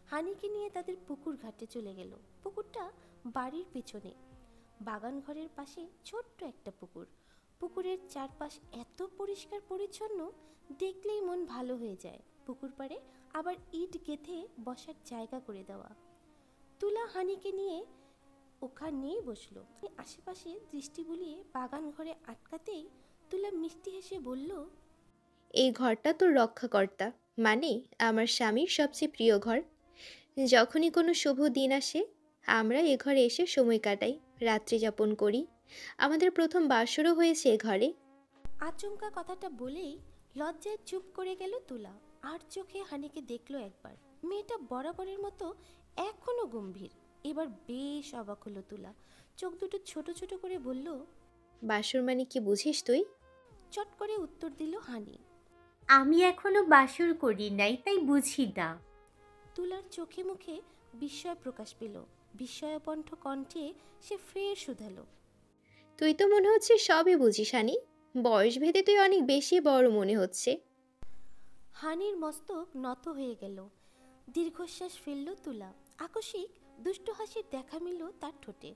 হানিকে নিয়ে তাদের পুকুর ঘাটে চলে গেল। পুকুরটা বাড়ির পেছনে, বাগান ঘরের পাশে ছোট্ট একটা পুকুর। পুকুরের চারপাশ এত পরিষ্কার পরিচ্ছন্ন, দেখলেই মন ভালো হয়ে যায়। পুকুর পাড়ে আবার ইট গেঁথে বসার জায়গা করে দেওয়া। তুলা হানিকে নিয়ে ওখানেই বসলো। আশেপাশে দৃষ্টি বুলিয়ে বাগান ঘরে আটকাতেই তুলা মিষ্টি হেসে বলল, এই ঘরটা তোর রক্ষাকর্তা, মানে আমার স্বামীর সবচেয়ে প্রিয় ঘর। যখনই কোনো শুভ দিন আসে আমরা এ ঘরে এসে সময় কাটাই, রাত্রি যাপন করি। আমাদের প্রথম বাসরও হয়েছে এ ঘরে। আচমকা কথাটা বলেই লজ্জায় চুপ করে গেল তুলা। আর চোখে হানিকে দেখলো একবার। মেয়েটা বরাবরের মতো এখনো গম্ভীর। এবার বেশ অবাক হলো তুলা। চোখ দুটো ছোট ছোট করে বলল, বাসর মানে কি বুঝিস তুই? চট করে উত্তর দিল হানি। আমি এখনো বাসর করি নাই, তাই বুঝি না। তুলার চোখে মুখে বিস্ময় প্রকাশ পেল। বিস্ময়কণ্ঠ কণ্ঠে সে ফের শুধালো, তুই তো মনে হচ্ছে সবই বুঝিস হানি। বয়স ভেদে তুই অনেক বেশি বড় মনে হচ্ছে। হানির মস্তক নত হয়ে গেল। দীর্ঘশ্বাস ফেলল তুলা। আকস্মিক দুষ্টু হাসির দেখা মিলল তার ঠোঁটে।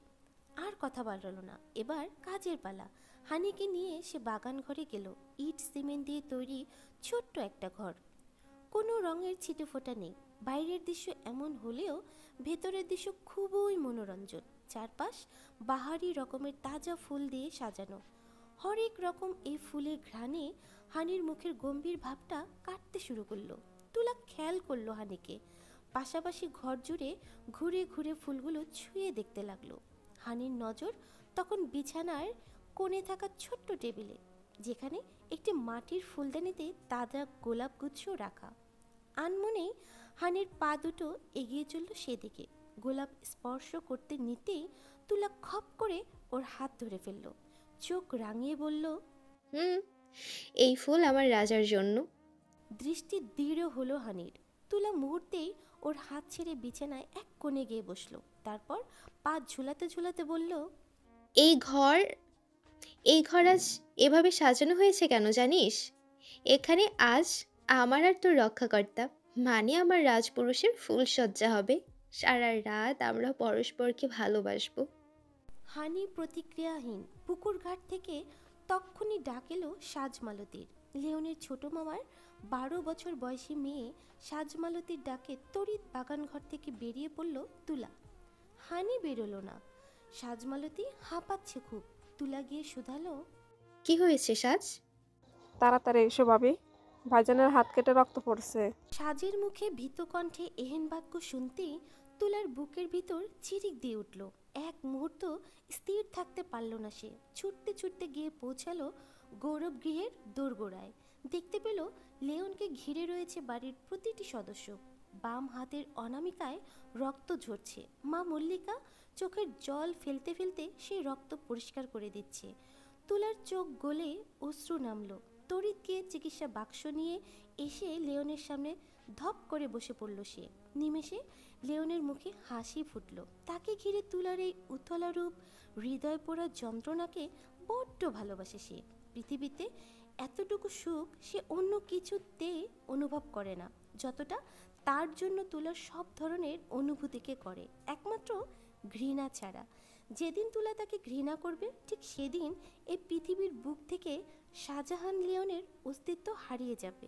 আর কথা বাড়ল না। এবার কাজের পালা। হানিকে নিয়ে সে বাগান ঘরে গেল। ইট সিমেন্ট দিয়ে তৈরি ছোট্ট একটা ঘর। কোনো রঙের ছিটে ফোটা নেই। বাইরের দৃশ্য এমন হলেও ভেতরের দৃশ্য খুবই মনোরঞ্জন। চারপাশ বাহারি রকমের তাজা ফুল দিয়ে সাজানো। হরেক রকম এই ফুলের ঘ্রাণে হানির মুখের গম্ভীর ভাবটা কাটতে শুরু করলো। তুলা খেয়াল করলো হানিকে, পাশাপাশি ঘর জুড়ে ঘুরে ঘুরে ফুলগুলো ছুঁয়ে দেখতে লাগলো। হানির নজর তখন বিছানার কোণে থাকা ছোট্ট টেবিলে, যেখানে একটি মাটির ফুলদানিতে তাজা গোলাপ গুচ্ছ রাখা। আনমনেই হানির পা দুটো এগিয়ে চলল সেদিকে। গোলাপ স্পর্শ করতে নিতেই তুলা খপ করে ওর হাত ধরে ফেলল। চোখ রাঙিয়ে বলল, এই ফুল আমার রাজার জন্য। দৃষ্টি দৃঢ় হলো হানির। তুলা মুহূর্তেই ওর হাত ছেড়ে বিছানায় এক কোণে গিয়ে বসলো। তারপর পা ঝুলাতে ঝুলাতে বলল, এই ঘর আজ এভাবে সাজানো হয়েছে কেন জানিস? এখানে আজ আমার আর তোর রক্ষাকর্তা, মানে আমার রাজপুরুষের ফুলসজ্জা হবে। সারা রাত আমরা পরস্পরকে ভালোবাসবো। হানি প্রতিক্রিয়াহীন। পুকুর ঘাট থেকে তক্ষুনি ডাক এলো সাজমালতির। লিওনের ছোট মামার 12 বছর বয়সী মেয়ে সাজমালতির ডাকে তড়িৎ বাগানঘর থেকে বেরিয়ে পড়ল তুলা। হানি বেরোলো না। সাজমালতি হাঁপাচ্ছে খুব। তুলা গিয়ে শুধালো, কি হয়েছে সাজ? তাড়াতাড়ি এসো ভাবি, ভাইজানের হাত কেটে রক্ত পড়ছে। সাজের মুখে ভীত কণ্ঠে এহেন বাক্য শুনতেই তুলার বুকের ভিতর চিরিক দিয়ে উঠল। এক মুহূর্ত স্থির থাকতে পারল না সে। ছুটতে ছুটতে গিয়ে পৌঁছালো গৌরব গৃহের দোরগোড়ায়। দেখতে পেল লিওনকে ঘিরে রয়েছে বাড়ির প্রতিটি সদস্য। বাম হাতের অনামিকায় রক্ত ঝরছে। মা মল্লিকা চোখের জল ফেলতে ফেলতে সেই রক্ত পরিষ্কার করে দিচ্ছে। তুলার চোখ গলে অশ্রু নামলো। তড়িৎ গিয়ে চিকিৎসা বাক্স নিয়ে এসে লিওনের সামনে ধপ করে বসে পড়ল সে। নিমেষে লিওনের মুখে হাসি ফুটল। তাকে ঘিরে তুলার এই উতলা রূপ, হৃদয় পোড়া যন্ত্রণাকে বড্ড ভালোবাসে সে। পৃথিবীতে এতটুকু সুখ সে অন্য কিছুতে অনুভব করে না, যতটা তার জন্য তুলা সব ধরনের অনুভূতিকে করে, একমাত্র ঘৃণা ছাড়া। যেদিন তুলা তাকে ঘৃণা করবে, ঠিক সেদিন এই পৃথিবীর বুক থেকে শাহজাহান লিওনের অস্তিত্ব হারিয়ে যাবে।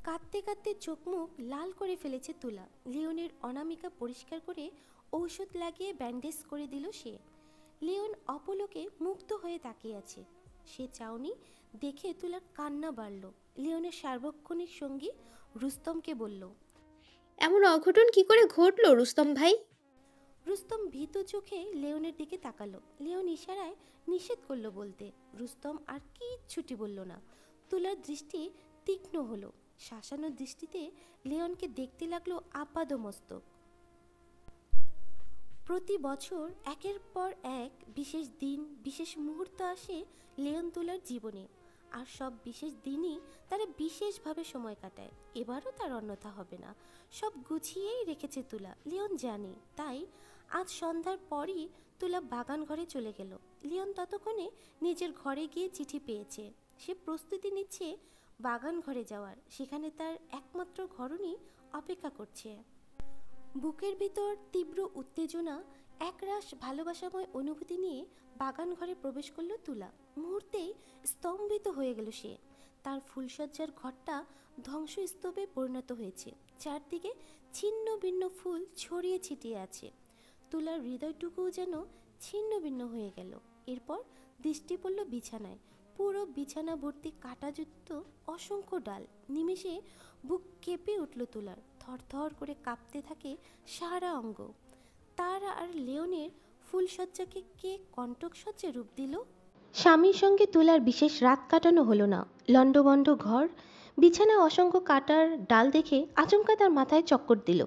কাঁদতে কাঁদতে চোখ মুখ লাল করে ফেলেছে তুলা। লিওনের অনামিকা পরিষ্কার করে ঔষধ লাগিয়ে ব্যান্ডেজ করে দিল সে। লিওন অপলকে মুগ্ধ হয়ে তাকিয়ে আছে। সে চাউনি দেখে তুলার কান্না বাড়ল। লিওনের সার্বক্ষণিক সঙ্গী রুস্তমকে বলল, এমন অঘটন কি করে ঘটলো রুস্তম ভাই? রুস্তম ভীত চোখে লিওনের দিকে তাকালো। লিওন ইশারায় নিষেধ করলো বলতে। রুস্তম আর কিচ্ছুটি বলল না। তুলার দৃষ্টি তীক্ষ্ণ হলো। শাসানো দৃষ্টিতে লিওনকে দেখতে লাগলো আপাদমস্তক। প্রতি বছর একের পর এক বিশেষ দিন, বিশেষ মুহূর্ত আসে লিওন তুলার জীবনে। আর সব বিশেষ দিনই তারা বিশেষভাবে সময় কাটায়। এবারও তার অন্যথা হবে না। সব গুছিয়েই রেখেছে তুলা, লিওন জানে। তাই আজ সন্ধ্যার পরই তুলা বাগান ঘরে চলে গেল। লিওন ততক্ষণে নিজের ঘরে গিয়ে চিঠি পেয়েছে। সে প্রস্তুতি নিচ্ছে বাগান ঘরে যাওয়ার। সেখানে তার একমাত্র ঘরণী অপেক্ষা করছে। বুকের ভিতর তীব্র উত্তেজনা, একরাশ ভালোবাসাময় অনুভূতি নিয়ে বাগান ঘরে প্রবেশ করল তুলা। মুহূর্তেই স্তম্ভিত হয়ে গেল সে। তার ফুলসজ্জার ঘরটা ধ্বংসস্তূপে পরিণত হয়েছে। চারদিকে ছিন্ন ভিন্ন ফুল ছড়িয়ে ছিটিয়ে আছে। তুলার হৃদয়টুকুও যেন ছিন্ন ভিন্ন হয়ে গেল। এরপর দৃষ্টি পড়ল বিছানায়। পুরো বিছানা ভর্তি কাঁটাযুক্ত অসংখ্য ডাল। নিমেষে বুক কেঁপে উঠল তুলার। থরথর করে কাঁপতে থাকে সারা অঙ্গ। তার আর লিওনের ফুলসজ্জাকে কে কণ্টকসজ্জে রূপ দিল? স্বামীর সঙ্গে তুলার বিশেষ রাত কাটানো হলো না। লণ্ডভণ্ড ঘর, বিছানায় অসংখ্য কাটার ডাল দেখে আচমকা তার মাথায় চক্কর দিল।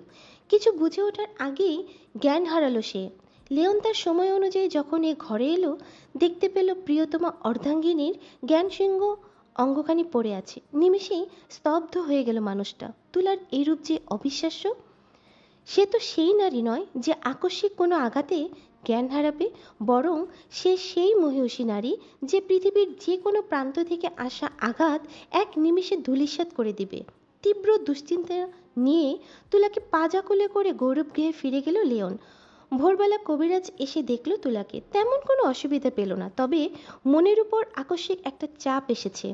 কিছু বুঝে ওঠার আগেই জ্ঞান হারালো সে। লিওন তার সময় অনুযায়ী যখন এ ঘরে এলো, দেখতে পেল প্রিয়তমা অর্ধাঙ্গিনীর জ্ঞানশৃঙ্গ অঙ্গখানি পড়ে আছে। নিমেষেই স্তব্ধ হয়ে গেল মানুষটা। তুলার এই রূপ যে অবিশ্বাস্য। সে তো সেই নারী নয় যে আকস্মিক কোনো আঘাতে জ্ঞান হারাবে, বরং সে সেই মহিষী নারী যে পৃথিবীর যে কোনো প্রান্ত থেকে আসা আঘাত এক নিমেষে ধূলিসাৎ করে দিবে। তীব্র দুশ্চিন্তা নিয়ে তুলাকে পাজাকুলে করে গৌরব গৃহে ফিরে গেল লিওন। ভোরবেলা কবিরাজ এসে দেখল তুলাকে। তেমন কোনো অসুবিধা পেল না, তবে মনের উপর আকস্মিক একটা চাপ এসেছে।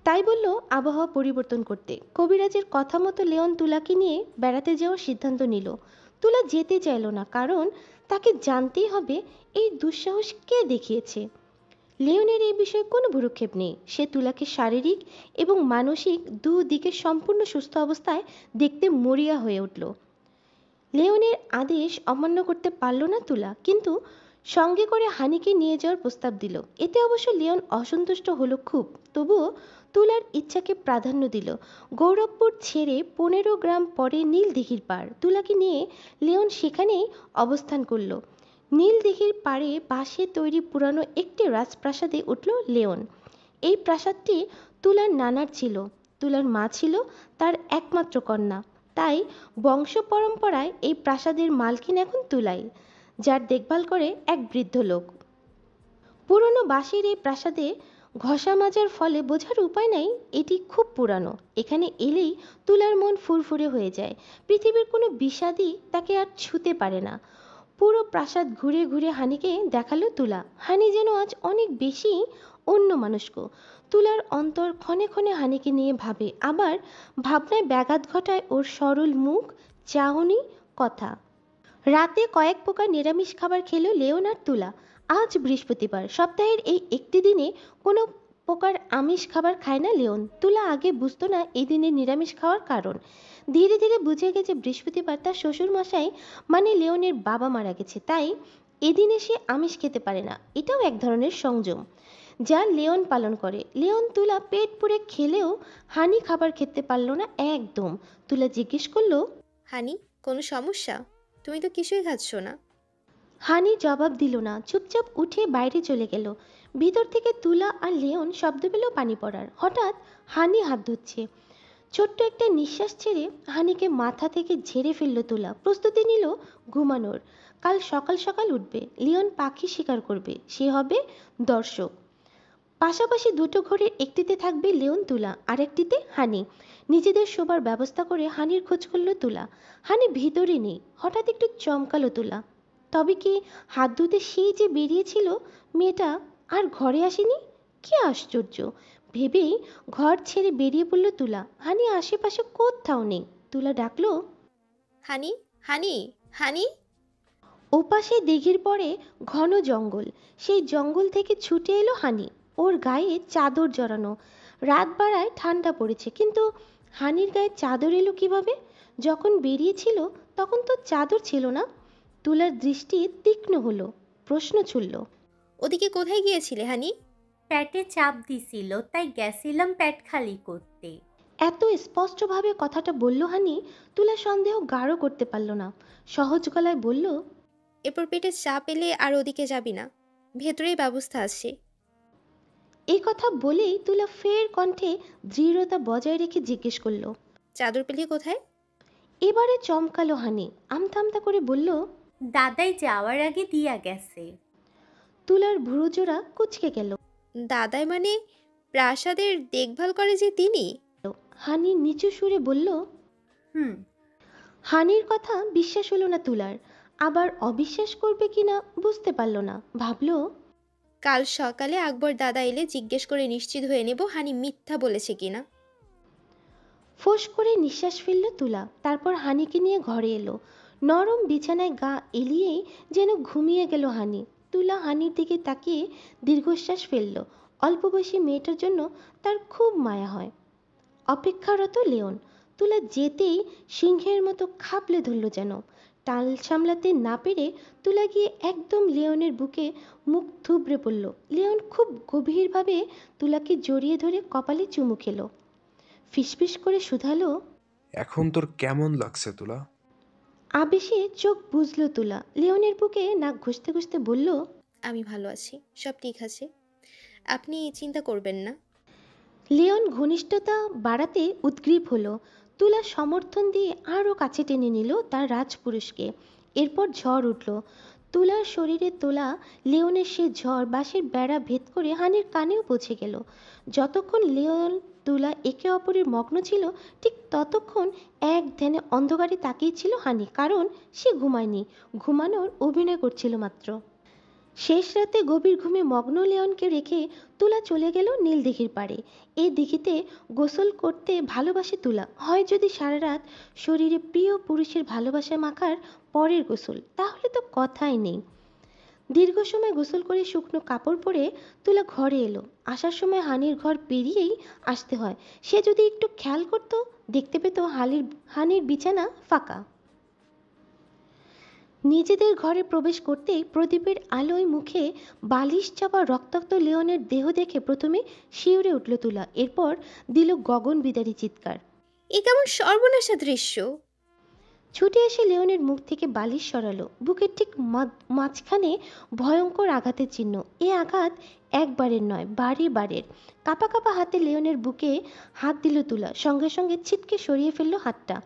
তাই বলল আবহাওয়া পরিবর্তন করতে। কবিরাজের কথা মতো লিওন তুলাকে নিয়ে বেড়াতে যাওয়ার সিদ্ধান্ত নিল। তুলা যেতে চাইল না, কারণ তাকে জানতেই হবে এই দুঃসাহস কে দেখিয়েছে। লিওনের এই বিষয়ে কোনো ভ্রুক্ষেপ নেই। সে তুলাকে শারীরিক এবং মানসিক দুদিকে সম্পূর্ণ সুস্থ অবস্থায় দেখতে মরিয়া হয়ে উঠল। লিওনের আদেশ অমান্য করতে পারল না তুলা, কিন্তু সঙ্গে করে হানিকে নিয়ে যাওয়ার প্রস্তাব দিল। এতে অবশ্য লিওন অসন্তুষ্ট হলো খুব, তবুও তুলার ইচ্ছাকে প্রাধান্য দিল। গৌরবপুর ছেড়ে 15 গ্রাম পরে নীলদিঘির পাড়। তুলাকে নিয়ে লিওন সেখানেই অবস্থান করল। নীলদিঘির পাড়ে বাঁশে তৈরি পুরানো একটি রাজপ্রাসাদে উঠল লিওন। এই প্রাসাদটি তুলার নানার ছিল। তুলার মা ছিল তার একমাত্র কন্যা, তাই বংশ পরম্পরায় এই প্রাসাদের মালকিন এখন তুলাই, যার দেখভাল করে এক বৃদ্ধ লোক। পুরনো বাঁশের এই প্রাসাদে ঘষা মাজার ফলে বোঝার উপায় নাই এটি খুব পুরানো। এখানে এলেই তুলার মন ফুরফুরে হয়ে যায়। পৃথিবীর কোনো বিষাদই তাকে আর ছুঁতে পারে না। পুরো প্রাসাদ ঘুরে ঘুরে হানিকে দেখালো তুলা। হানি যেন আজ অনেক বেশি অন্য মানুষক। তুলার অন্তর ক্ষণে ক্ষণে হানিকে নিয়ে ভাবে, আবার ভাবনায় ব্যাঘাত ঘটায় ওর সরল মুখ, চাহনি, কথা। রাতে কয়েক প্রকার নিরামিষ খাবার খেলো লিওন আর তুলা। আজ বৃহস্পতিবার, সপ্তাহের এই একটি দিনে কোনো প্রকার আমিষ খাবার খায় না লিওন। তুলা আগে বুঝতো না এই দিনে নিরামিষ খাওয়ার কারণ। ধীরে ধীরে বুঝে গেছে বৃহস্পতিবার তার শ্বশুর মশাই মানে লিওনের বাবা মারা গেছে, তাই এদিনে সে আমিষ খেতে পারে না। এটাও এক ধরনের সংযম যা লিওন পালন করে। লিওন তুলা পেট পুরে খেলেও হানি খাবার খেতে পারলো না একদম। তুলা জিজ্ঞেস করলো, হানি, কোনো সমস্যা? তুমি তো কিছুই খাচ্ছ না। হানি জবাব দিল না, চুপচাপ উঠে বাইরে চলে গেল। ভিতর থেকে তুলা আর লিওন শব্দ পেল পানি পড়ার। হঠাৎ হানি হাত ধুচ্ছে। ছোট্ট একটা নিঃশ্বাস ছেড়ে হানিকে মাথা থেকে ঝেড়ে ফেলল তুলা। প্রস্তুতি নিল ঘুমানোর। কাল সকাল সকাল উঠবে, লিওন পাখি শিকার করবে, সে হবে দর্শক। পাশাপাশি দুটো ঘরের একটিতে থাকবে লিওন, তুলা, আরেকটিতে হানি। নিজেদের শোবার ব্যবস্থা করে হানির খোঁজ করল তুলা। হানি ভিতরে নেই। হঠাৎ একটু চমকালো তুলা। তবে কি হাত ধুতে সেই যে বেরিয়েছিল মেয়েটা আর ঘরে আসেনি? কি আশ্চর্য ভেবেই ঘর ছেড়ে বেরিয়ে পড়ল তুলা। হানি আশেপাশে কোথাও নেই। তুলা ডাকলো, হানি, হানি, হানি। ওপাশে দিঘির পরে ঘন জঙ্গল। সেই জঙ্গল থেকে ছুটে এলো হানি। ওর গায়ে চাদর জড়ানো। রাত বাড়ায় ঠান্ডা পড়েছে, কিন্তু হানির গায়ে চাদর এলো কিভাবে? যখন বেরিয়েছিল তখন তো চাদর ছিল না। তুলার দৃষ্টি তীক্ষ্ণ হলো, প্রশ্ন ছুড়ল, ওদিকে কোথায় গিয়েছিলে হানি? পেটে চাপ দিছিল, তাই গেছিলাম পেট খালি করতে। এত স্পষ্টভাবে কথাটা বলল হানি, তুলা সন্দেহ গাঢ় করতে পারল না। সহজ গলায় বলল, এরপর পেটে চাপ এলে আর ওদিকে যাবি না, ভেতরেই ব্যবস্থা আছে। এই কথা বলেই তুলা ফের কণ্ঠে দৃঢ়তা বজায় রেখে জিজ্ঞেস করলো, চাদর পেলি কোথায়? এবারে চমকালো হানি। আমতা আমতা করে বলল, দাদাই যাওয়ার আগে দিয়া গেছে। তুলার ভুরুজোড়া কুঁচকে গেল। দাদাই মানে প্রাসাদের দেখভাল করে যে তিনি? হানি নিচু সুরে বলল। হুম। হানির কথা বিশ্বাস হলো না তুলার, আবার অবিশ্বাস করবে কিনা বুঝতে পারল না। ভাবলো, কাল সকালে আকবর দাদা এলে জিজ্ঞেস করে নিশ্চিত হয়ে নেব হানি মিথ্যা বলেছে কিনা। ফোঁস করে নিঃশ্বাস ফেলল তুলা। তারপর হানিকে নিয়ে ঘরে এলো। নরম বিছানায় গা এলিয়েই যেন ঘুমিয়ে গেল হানি। তুলা হানির দিকে তাকিয়ে দীর্ঘশ্বাস ফেলল। অল্প বয়সী মেয়েটার জন্য তার খুব মায়া হয়। অপেক্ষারত লিওন। তুলা যেতেই সিংহের মতো খাপলে ধরল যেন। টাল সামলাতে না পেরে তুলা গিয়ে একদম লিওনের বুকে মুখ থুবড়ে পড়ল। লিওন খুব গভীরভাবে তুলাকে জড়িয়ে ধরে কপালে চুমু খেলো। ফিসফিস করে শুধালো, এখন তোর কেমন লাগছে তুলা? আবেশে চোখ বুঝলো তুলা। লিওনের বুকে নাক ঘষতে ঘষতে বলল, আমি ভালো আছি, সব ঠিক আছে, আপনি চিন্তা করবেন না। লিওন ঘনিষ্ঠতা বাড়াতে উদ্গ্রীব হলো। তুলা সমর্থন দিয়ে আরও কাছে টেনে নিল তার রাজপুরুষকে। এরপর ঝড় উঠল। তুলার শরীরে তোলা লিওনের সে ঝড় বাঁশের বেড়া ভেদ করে হানির কানেও পৌঁছে গেল। যতক্ষণ লিওন তুলা একে অপরের মগ্ন ছিল, ঠিক ততক্ষণ এক ধ্যানে অন্ধকারে তাকিয়ে ছিল হানি, কারণ সে ঘুমায়নি, ঘুমানোর অভিনয় করছিল মাত্র। শেষ রাতে গভীর ঘুমে মগ্ন লিওনকে রেখে তুলা চলে গেল নীল দিঘির পাড়ে। এই দিঘিতে গোসল করতে ভালোবাসে তুলা। হয় যদি সারা রাত শরীরে প্রিয় পুরুষের ভালোবাসা মাখার পরের গোসল, তাহলে তো কথাই নেই। দীর্ঘ সময় গোসল করে শুকনো কাপড় পরে তুলা ঘরে এলো। আসার সময় হানির ঘর পেরিয়েই আসতে হয়। সে যদি একটু খেয়াল করতো, দেখতে পেত হানির বিছানা ফাঁকা। নিজেদের ঘরে প্রবেশ করতেই প্রদীপের আলোয় মুখে বালিশ চাপা রক্তাক্ত লিওনের দেহ দেখে প্রথমে শিউরে উঠল তুলা, এরপর দিল গগন বিদারী চিৎকার। এ কেমন সর্বনাশা দৃশ্য! ছুটে এসে লিওনের মুখ থেকে বালিশ সরালো। বুকের ঠিক মাঝখানে ভয়ঙ্কর আঘাতের চিহ্ন। এ আঘাত একবারের নয়, বারে বারের। কাপা কাপা হাতে লিওনের বুকে হাত দিল তুলা, সঙ্গে সঙ্গে ছিটকে সরিয়ে ফেলল হাতটা।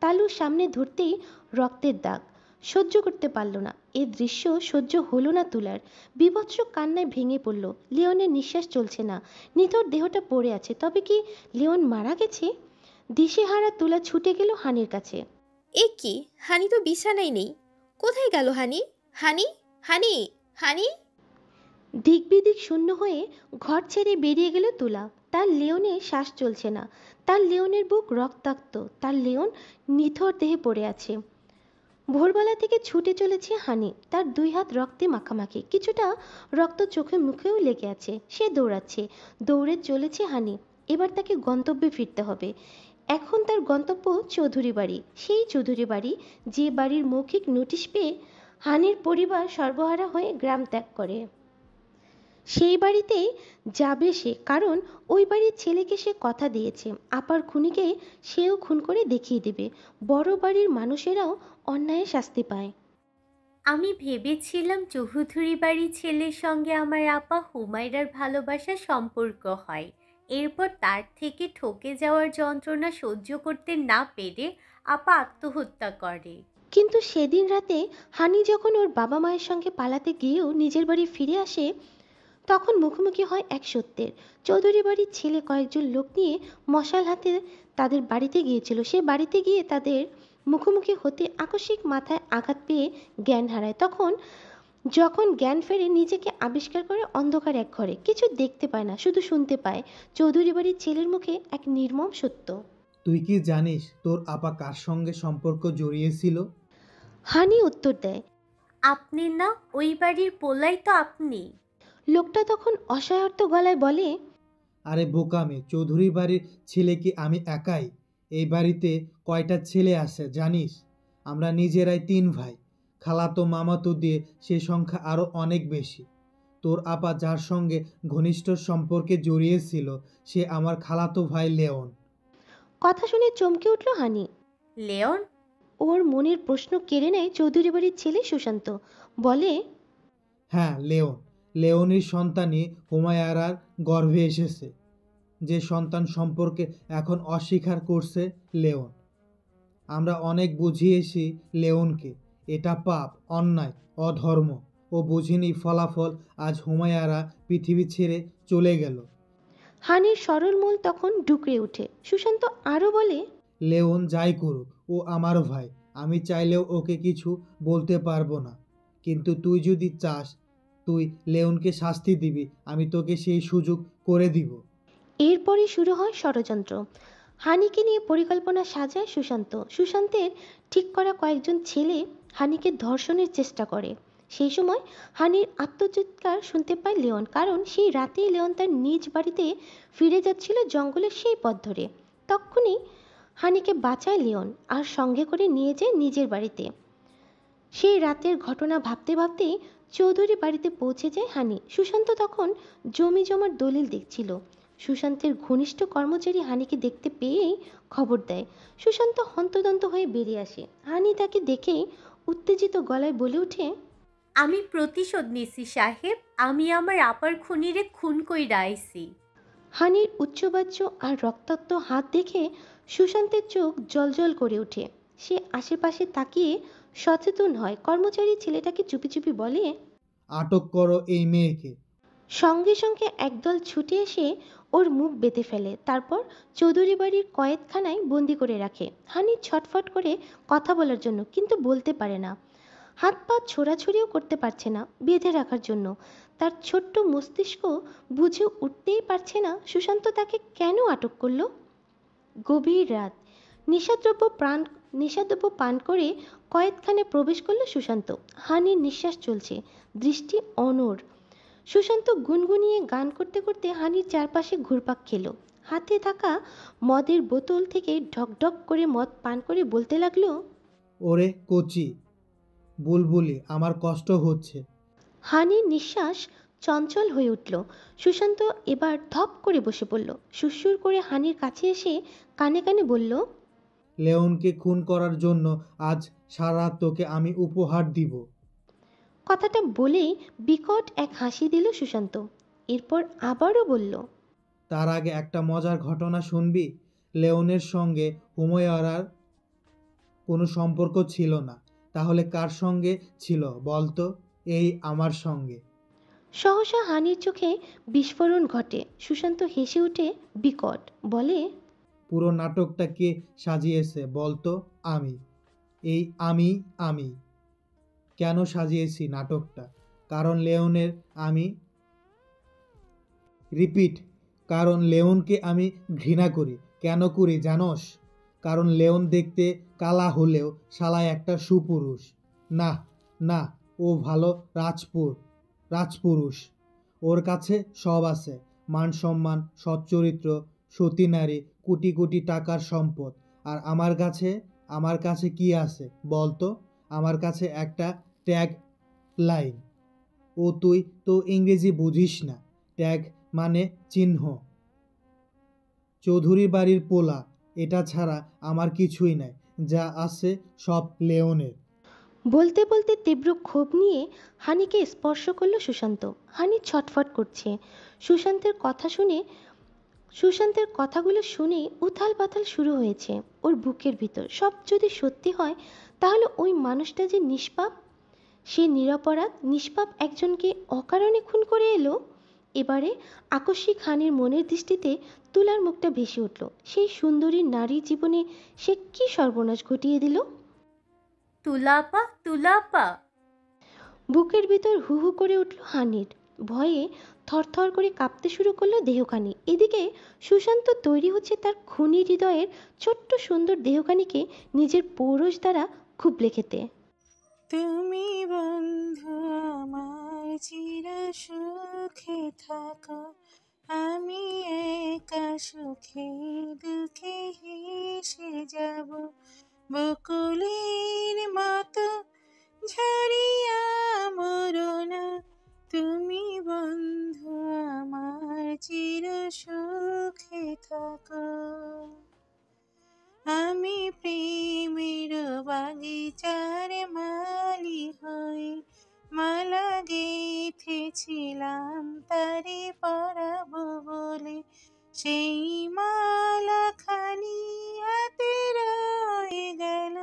তালুর সামনে ধরতেই রক্তের দাগ। সহ্য করতে পারল না। এ দৃশ্য সহ্য হলো না তুলার। বীভৎস কান্নায় ভেঙে পড়ল। লিওনের নিঃশ্বাস চলছে না, নিথর দেহটা পড়ে আছে। তবে কি লিওন মারা গেছে? দিশেহারা তুলা ছুটে গেল হানির কাছে। এ কি, হানি তো বিছানায় নেই। কোথায় গেল হানি? হানি, হানি, হানি! দিক বিদিক শূন্য হয়ে ঘর ছেড়ে বেরিয়ে গেল তুলা। তার লিওনে শ্বাস চলছে না, তার লিওনের বুক রক্তাক্ত, তার লিওন নিথর দেহে পড়ে আছে। ভোরবেলা থেকে ছুটে চলেছে হানি, তার দুই হাত রক্তে মাখামাখি, কিছুটা রক্ত চোখে মুখেও লেগে আছে। সে দৌড়াচ্ছে, দৌড়ে চলেছে হানি। এবার তাকে গন্তব্যে ফিরতে হবে। এখন তার গন্তব্য চৌধুরী বাড়ি, সেই চৌধুরী বাড়ি যে বাড়ির মৌখিক নোটিশ পেয়ে হানির পরিবার সর্বহারা হয়ে গ্রাম ত্যাগ করে। সেই বাড়িতেই যাবে সে, কারণ ওই বাড়ির ছেলেকে সে কথা দিয়েছে আপার খুনিকে সেও খুন করে দেখিয়ে দেবে। বড় বাড়ির মানুষেরাও অন্যায় শাস্তি পায়। আমি ভেবেছিলাম চৌধুরী বাড়ির ছেলের সঙ্গে আমার আপা হুমায়রার ভালোবাসার সম্পর্ক হয়। এরপর তার থেকে ঠকে যাওয়ার যন্ত্রণা সহ্য করতে না পেরে আপা আত্মহত্যা করে। কিন্তু সেদিন রাতে হানি যখন ওর বাবা মায়ের সঙ্গে পালাতে গিয়েও নিজের বাড়ি ফিরে আসে, তখন মুখোমুখি হয় এক সত্যের। চৌধুরী বাড়ির ছেলে কয়েকজন লোক নিয়ে মশাল হাতে তাদের বাড়িতে গিয়েছিল। সে বাড়িতে গিয়ে তাদের মুখোমুখি হতে আকস্মিক মাথায় আঘাত পেয়ে জ্ঞান হারায়। যখন জ্ঞান ফেরে, নিজেকে আবিষ্কার করে অন্ধকার এক ঘরে। কিছু দেখতে পায় না, শুধু শুনতে পায় চৌধুরী বাড়ির ছেলের মুখে এক নির্মম সত্য। তুই কি জানিস তোর আপা কার সঙ্গে সম্পর্ক জড়িয়েছিল? হানি উত্তর দেয়, আপনি না? ওই বাড়ির পোলাই তো আপনি। লোকটা তখন অসহায়ত্ব গলায় বলে, আরে বোকামে, চৌধুরী বাড়ির ছেলে কি আমি একাই? এই বাড়িতে কয়টা ছেলে আছে জানিস? আমরা নিজেরাই 3 ভাই, খালাতো মামাতো দিয়ে সে সংখ্যা আরও অনেক বেশি। তোর আপা যার সঙ্গে ঘনিষ্ঠ সম্পর্কে জড়িয়েছিল সে আমার খালাতো ভাই লেওন। কথা শুনে চমকে উঠল হানি। লেওন? ওর মনের প্রশ্ন কেড়ে নেয় চৌধুরী বাড়ির ছেলে সুশান্ত। বলে, হ্যাঁ, লেওন। লেওনের সন্তানই হুমায়রার গর্ভে এসেছে। যে সন্তান সম্পর্কে এখন অস্বীকার করছে লেওন। আমরা অনেক বুঝিয়েছি লেওনকে, এটা পাপ, অন্যায়, অধর্ম। ও বুঝিনি, ফলাফল আজ হুমায়রা পৃথিবী ছেড়ে চলে গেল। হানির সরল মূল তখন ডুকরে ওঠে। সুশান্ত আরও বলে, লেওন যাই করুক, ও আমার ভাই। আমি চাইলেও ওকে কিছু বলতে পারবো না। কিন্তু তুই যদি চাস তুই লেওনকে শাস্তি দিবি, আমি তোকে সেই সুযোগ করে দিব। এরপরই শুরু হয় ষড়যন্ত্র। হানিকে নিয়ে পরিকল্পনা সাজায় সুশান্ত। সুশান্তের ঠিক করা কয়েকজন ছেলে হানিকে ধর্ষণের চেষ্টা করে। সেই সময় হানির আত্মচিৎকার শুনতে পায় লিওন, কারণ সেই রাতেই লিওন তার নিজ বাড়িতে ফিরে যাচ্ছিল জঙ্গলের সেই পথ ধরে। তক্ষুনি হানিকে বাঁচায় লিওন আর সঙ্গে করে নিয়ে যায় নিজের বাড়িতে। সেই রাতের ঘটনা ভাবতে ভাবতেই চৌধুরী বাড়িতে পৌঁছে যায় হানি। সুশান্ত তখন জমি জমার দলিল দেখছিল। সুশান্তের ঘনিষ্ঠ কর্মচারী হানিকে দেখতে পেয়েই খবর দেয়। সুশান্ত হন্তদন্ত হয়ে বেরিয়ে আসে। হানি তাকে দেখেই উত্তেজিত গলায় বলে ওঠে, আমি প্রতিশোধ নিছি সাহেব। আমি আমার আপার খুনিরে খুন কইরা আইছি। হানির উচ্চবাচ্য আর রক্তাক্ত হাত দেখে সুশান্তের চোখ জ্বলজ্বল করে ওঠে। সে আশেপাশে তাকিয়ে সচেতন হয়। কর্মচারী ছেলেটাকে চুপি চুপি বলে, আটক করো এই মেয়েকে। সঙ্গে সঙ্গে একদল ছুটে এসে ওর মুখ বেঁধে ফেলে। তারপর চৌধুরী বাড়ির কয়েদখানায় বন্দি করে রাখে। হানি ছটফট করে কথা বলার জন্য, কিন্তু বলতে পারে না। হাত পা ছোড়াছুড়িও করতে পারছে না বেঁধে রাখার জন্য। তার ছোট্ট মস্তিষ্ক বুঝে উঠতেই পারছে না সুশান্ত তাকে কেন আটক করলো। গভীর রাত, নেশাদ্রব্য পান করে কয়েদখানে প্রবেশ করলো সুশান্ত। হানির নিঃশ্বাস চলছে, দৃষ্টি অনড়। সুশান্ত গুনগুনিয়ে গান করতে করতে হানির চারপাশে ঘুরপাক খেলো। হাতে থাকা মদের বোতল থেকে ঢকঢক করে মদ পান করে বলতে লাগলো, ওরে কচি বুলবুলি, আমার কষ্ট হচ্ছে। হানির নিঃশ্বাস চঞ্চল হয়ে উঠল। সুশান্ত এবার ধপ করে বসে পড়ল। সুরসুর করে হানির কাছে এসে কানে কানে বলল, লেওনকে খুন করার জন্য আজ সারা রাত তোকে আমি উপহার দিব। কথাটা বলেই বিকট এক হাসি দিল সুশান্ত। এরপর আবারও বলল, তার আগে একটা মজার ঘটনা শুনবি। লেওনের সঙ্গে হুমায়রার কোনো সম্পর্ক ছিল না, তাহলে কার সঙ্গে ছিল বলতো? এই আমার সঙ্গে। সহসা হানির চোখে বিস্ফোরণ ঘটে। সুশান্ত হেসে উঠে বিকট বলে, পুরো নাটকটা কে সাজিয়েছে বলতো? আমি। এই আমি কেন সাজিয়েছি নাটকটা? কারণ লেওনের আমি রিপিট, কারণ লেওনকে আমি ঘৃণা করি। কেন করি জানোস? কারণ লেওন দেখতে কালা হলেও শালা একটা সুপুরুষ। না না, ও ভালো রাজপুরুষ। ওর কাছে সব আছে, মান সম্মান, সচ্চরিত্র, সতী নারী, কোটি কোটি টাকার সম্পদ। আর আমার কাছে কি আছে বলতো? আমার কাছে একটা ট্যাগ লাইন। ও তুই তো ইংরেজি বুঝিস না। ট্যাগ মানে চিহ্ন। চৌধুরী বাড়ির পোলা, এটা ছাড়া আমার কিছুই নাই। যা আছে সব লেওনের। বলতে বলতে তীব্র ক্ষোভ নিয়ে হানিকে স্পর্শ করলো সুশান্ত। হানি ছটফট করছে। সুশান্তের কথাগুলো শুনে উথাল পাথাল শুরু হয়েছে ওর বুকের ভিতর। সব যদি সত্যি হয় তাহলে ওই মানুষটা যে নিষ্পাপ, সে নিরপরাধ নিষ্পাপ একজনকে অকারণে খুন করে এলো। এবারে আকস্মিক হানির মনের দৃষ্টিতে তুলার মুখটা ভেসে উঠল। সেই সুন্দরী নারীর জীবনে সে কি সর্বনাশ ঘটিয়ে দিল। তুলাপা তুলাপা। বুকের ভিতর হু হু করে উঠল হানির। ভয়ে থরথর করে কাঁপতে শুরু করলো দেহখানি। এদিকে সুশান্ত তৈরি হচ্ছে তার খুনি হৃদয়ের ছোট্ট সুন্দর দেহখানিকে নিজের পৌরষ দ্বারা খুবলে খেতে। তুমি বন্ধু আমার চির সুখে থাকো, আমি একা সুখে দুঃখে হেসে যাব। বকুলের মতো ঝরিয়া মরো না, তুমি বন্ধু আমার চির সুখে থাকো। আমি প্রেমের বাগিচার মালি হয়ে মালা গেঁথেছিলাম তারে পরাবো বলে। সেই মালা খানি হাতে রয়ে গেল,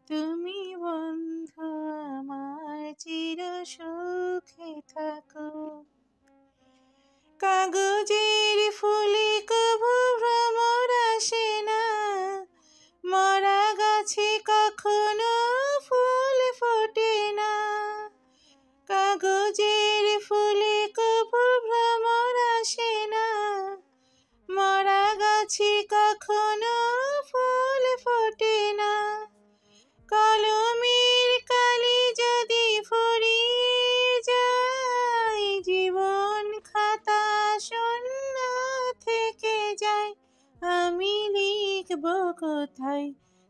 তুমি বন্ধু আমার চির সুখে থাকো। কাগজের ফুলে কভু ভ্রমর আসে না, মরা গাছে কখনো ফুল ফোটে না। কাগজের ফুলে কভু ভ্রমর আসে না, মরা গাছে কখনো ফুল ফোটে না। কলমের কালি যদি ফুরিয়ে যায়, জীবন খাতা শূন্য থেকে যায়, আমি লিখব কোথায়?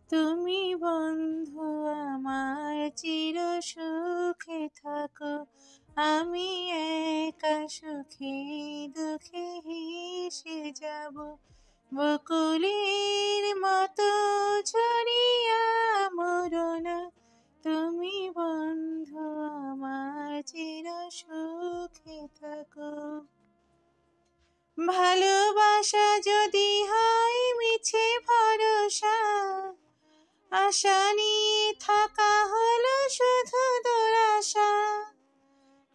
তুমি বন্ধু আমার চির সুখে থাকো, আমি একা সুখে দুঃখে হেসে যাব। বকুলের মতো ছড়িয়া মরো না, তুমি বন্ধু আমার চির সুখে থাকো। ভালোবাসা যদি হয় মিছে ভরসা, আশা নিয়ে থাকা হলো শুধু দুরাশা।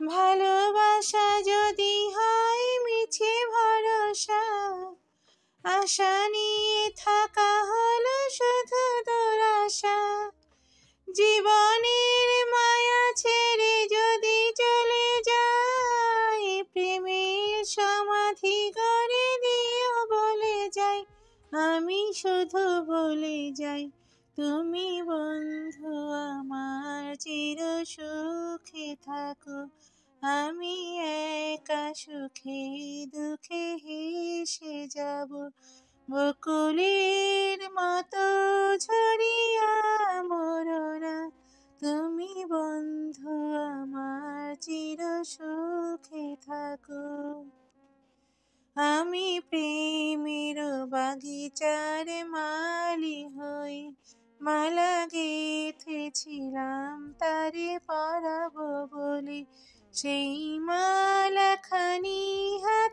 ভালোবাসা যদি হয় মিছে ভরসা, আশা নিয়ে থাকা হলো শুধু দুরাশা। জীবনের মায়া শুধু বলে যাই, তুমি বন্ধু আমার চির সুখে থাকো। আমি একা সুখে দুঃখে হেসে যাব, বকুলের মতো ঝরিয়া মরনা। তুমি বন্ধু আমার চির সুখে থাকো। আমি প্রেমের বাগিচার মালি হই, মালা গেঁথেছিলাম তারে পরাবো বলে। সেই মালাখানি হাতে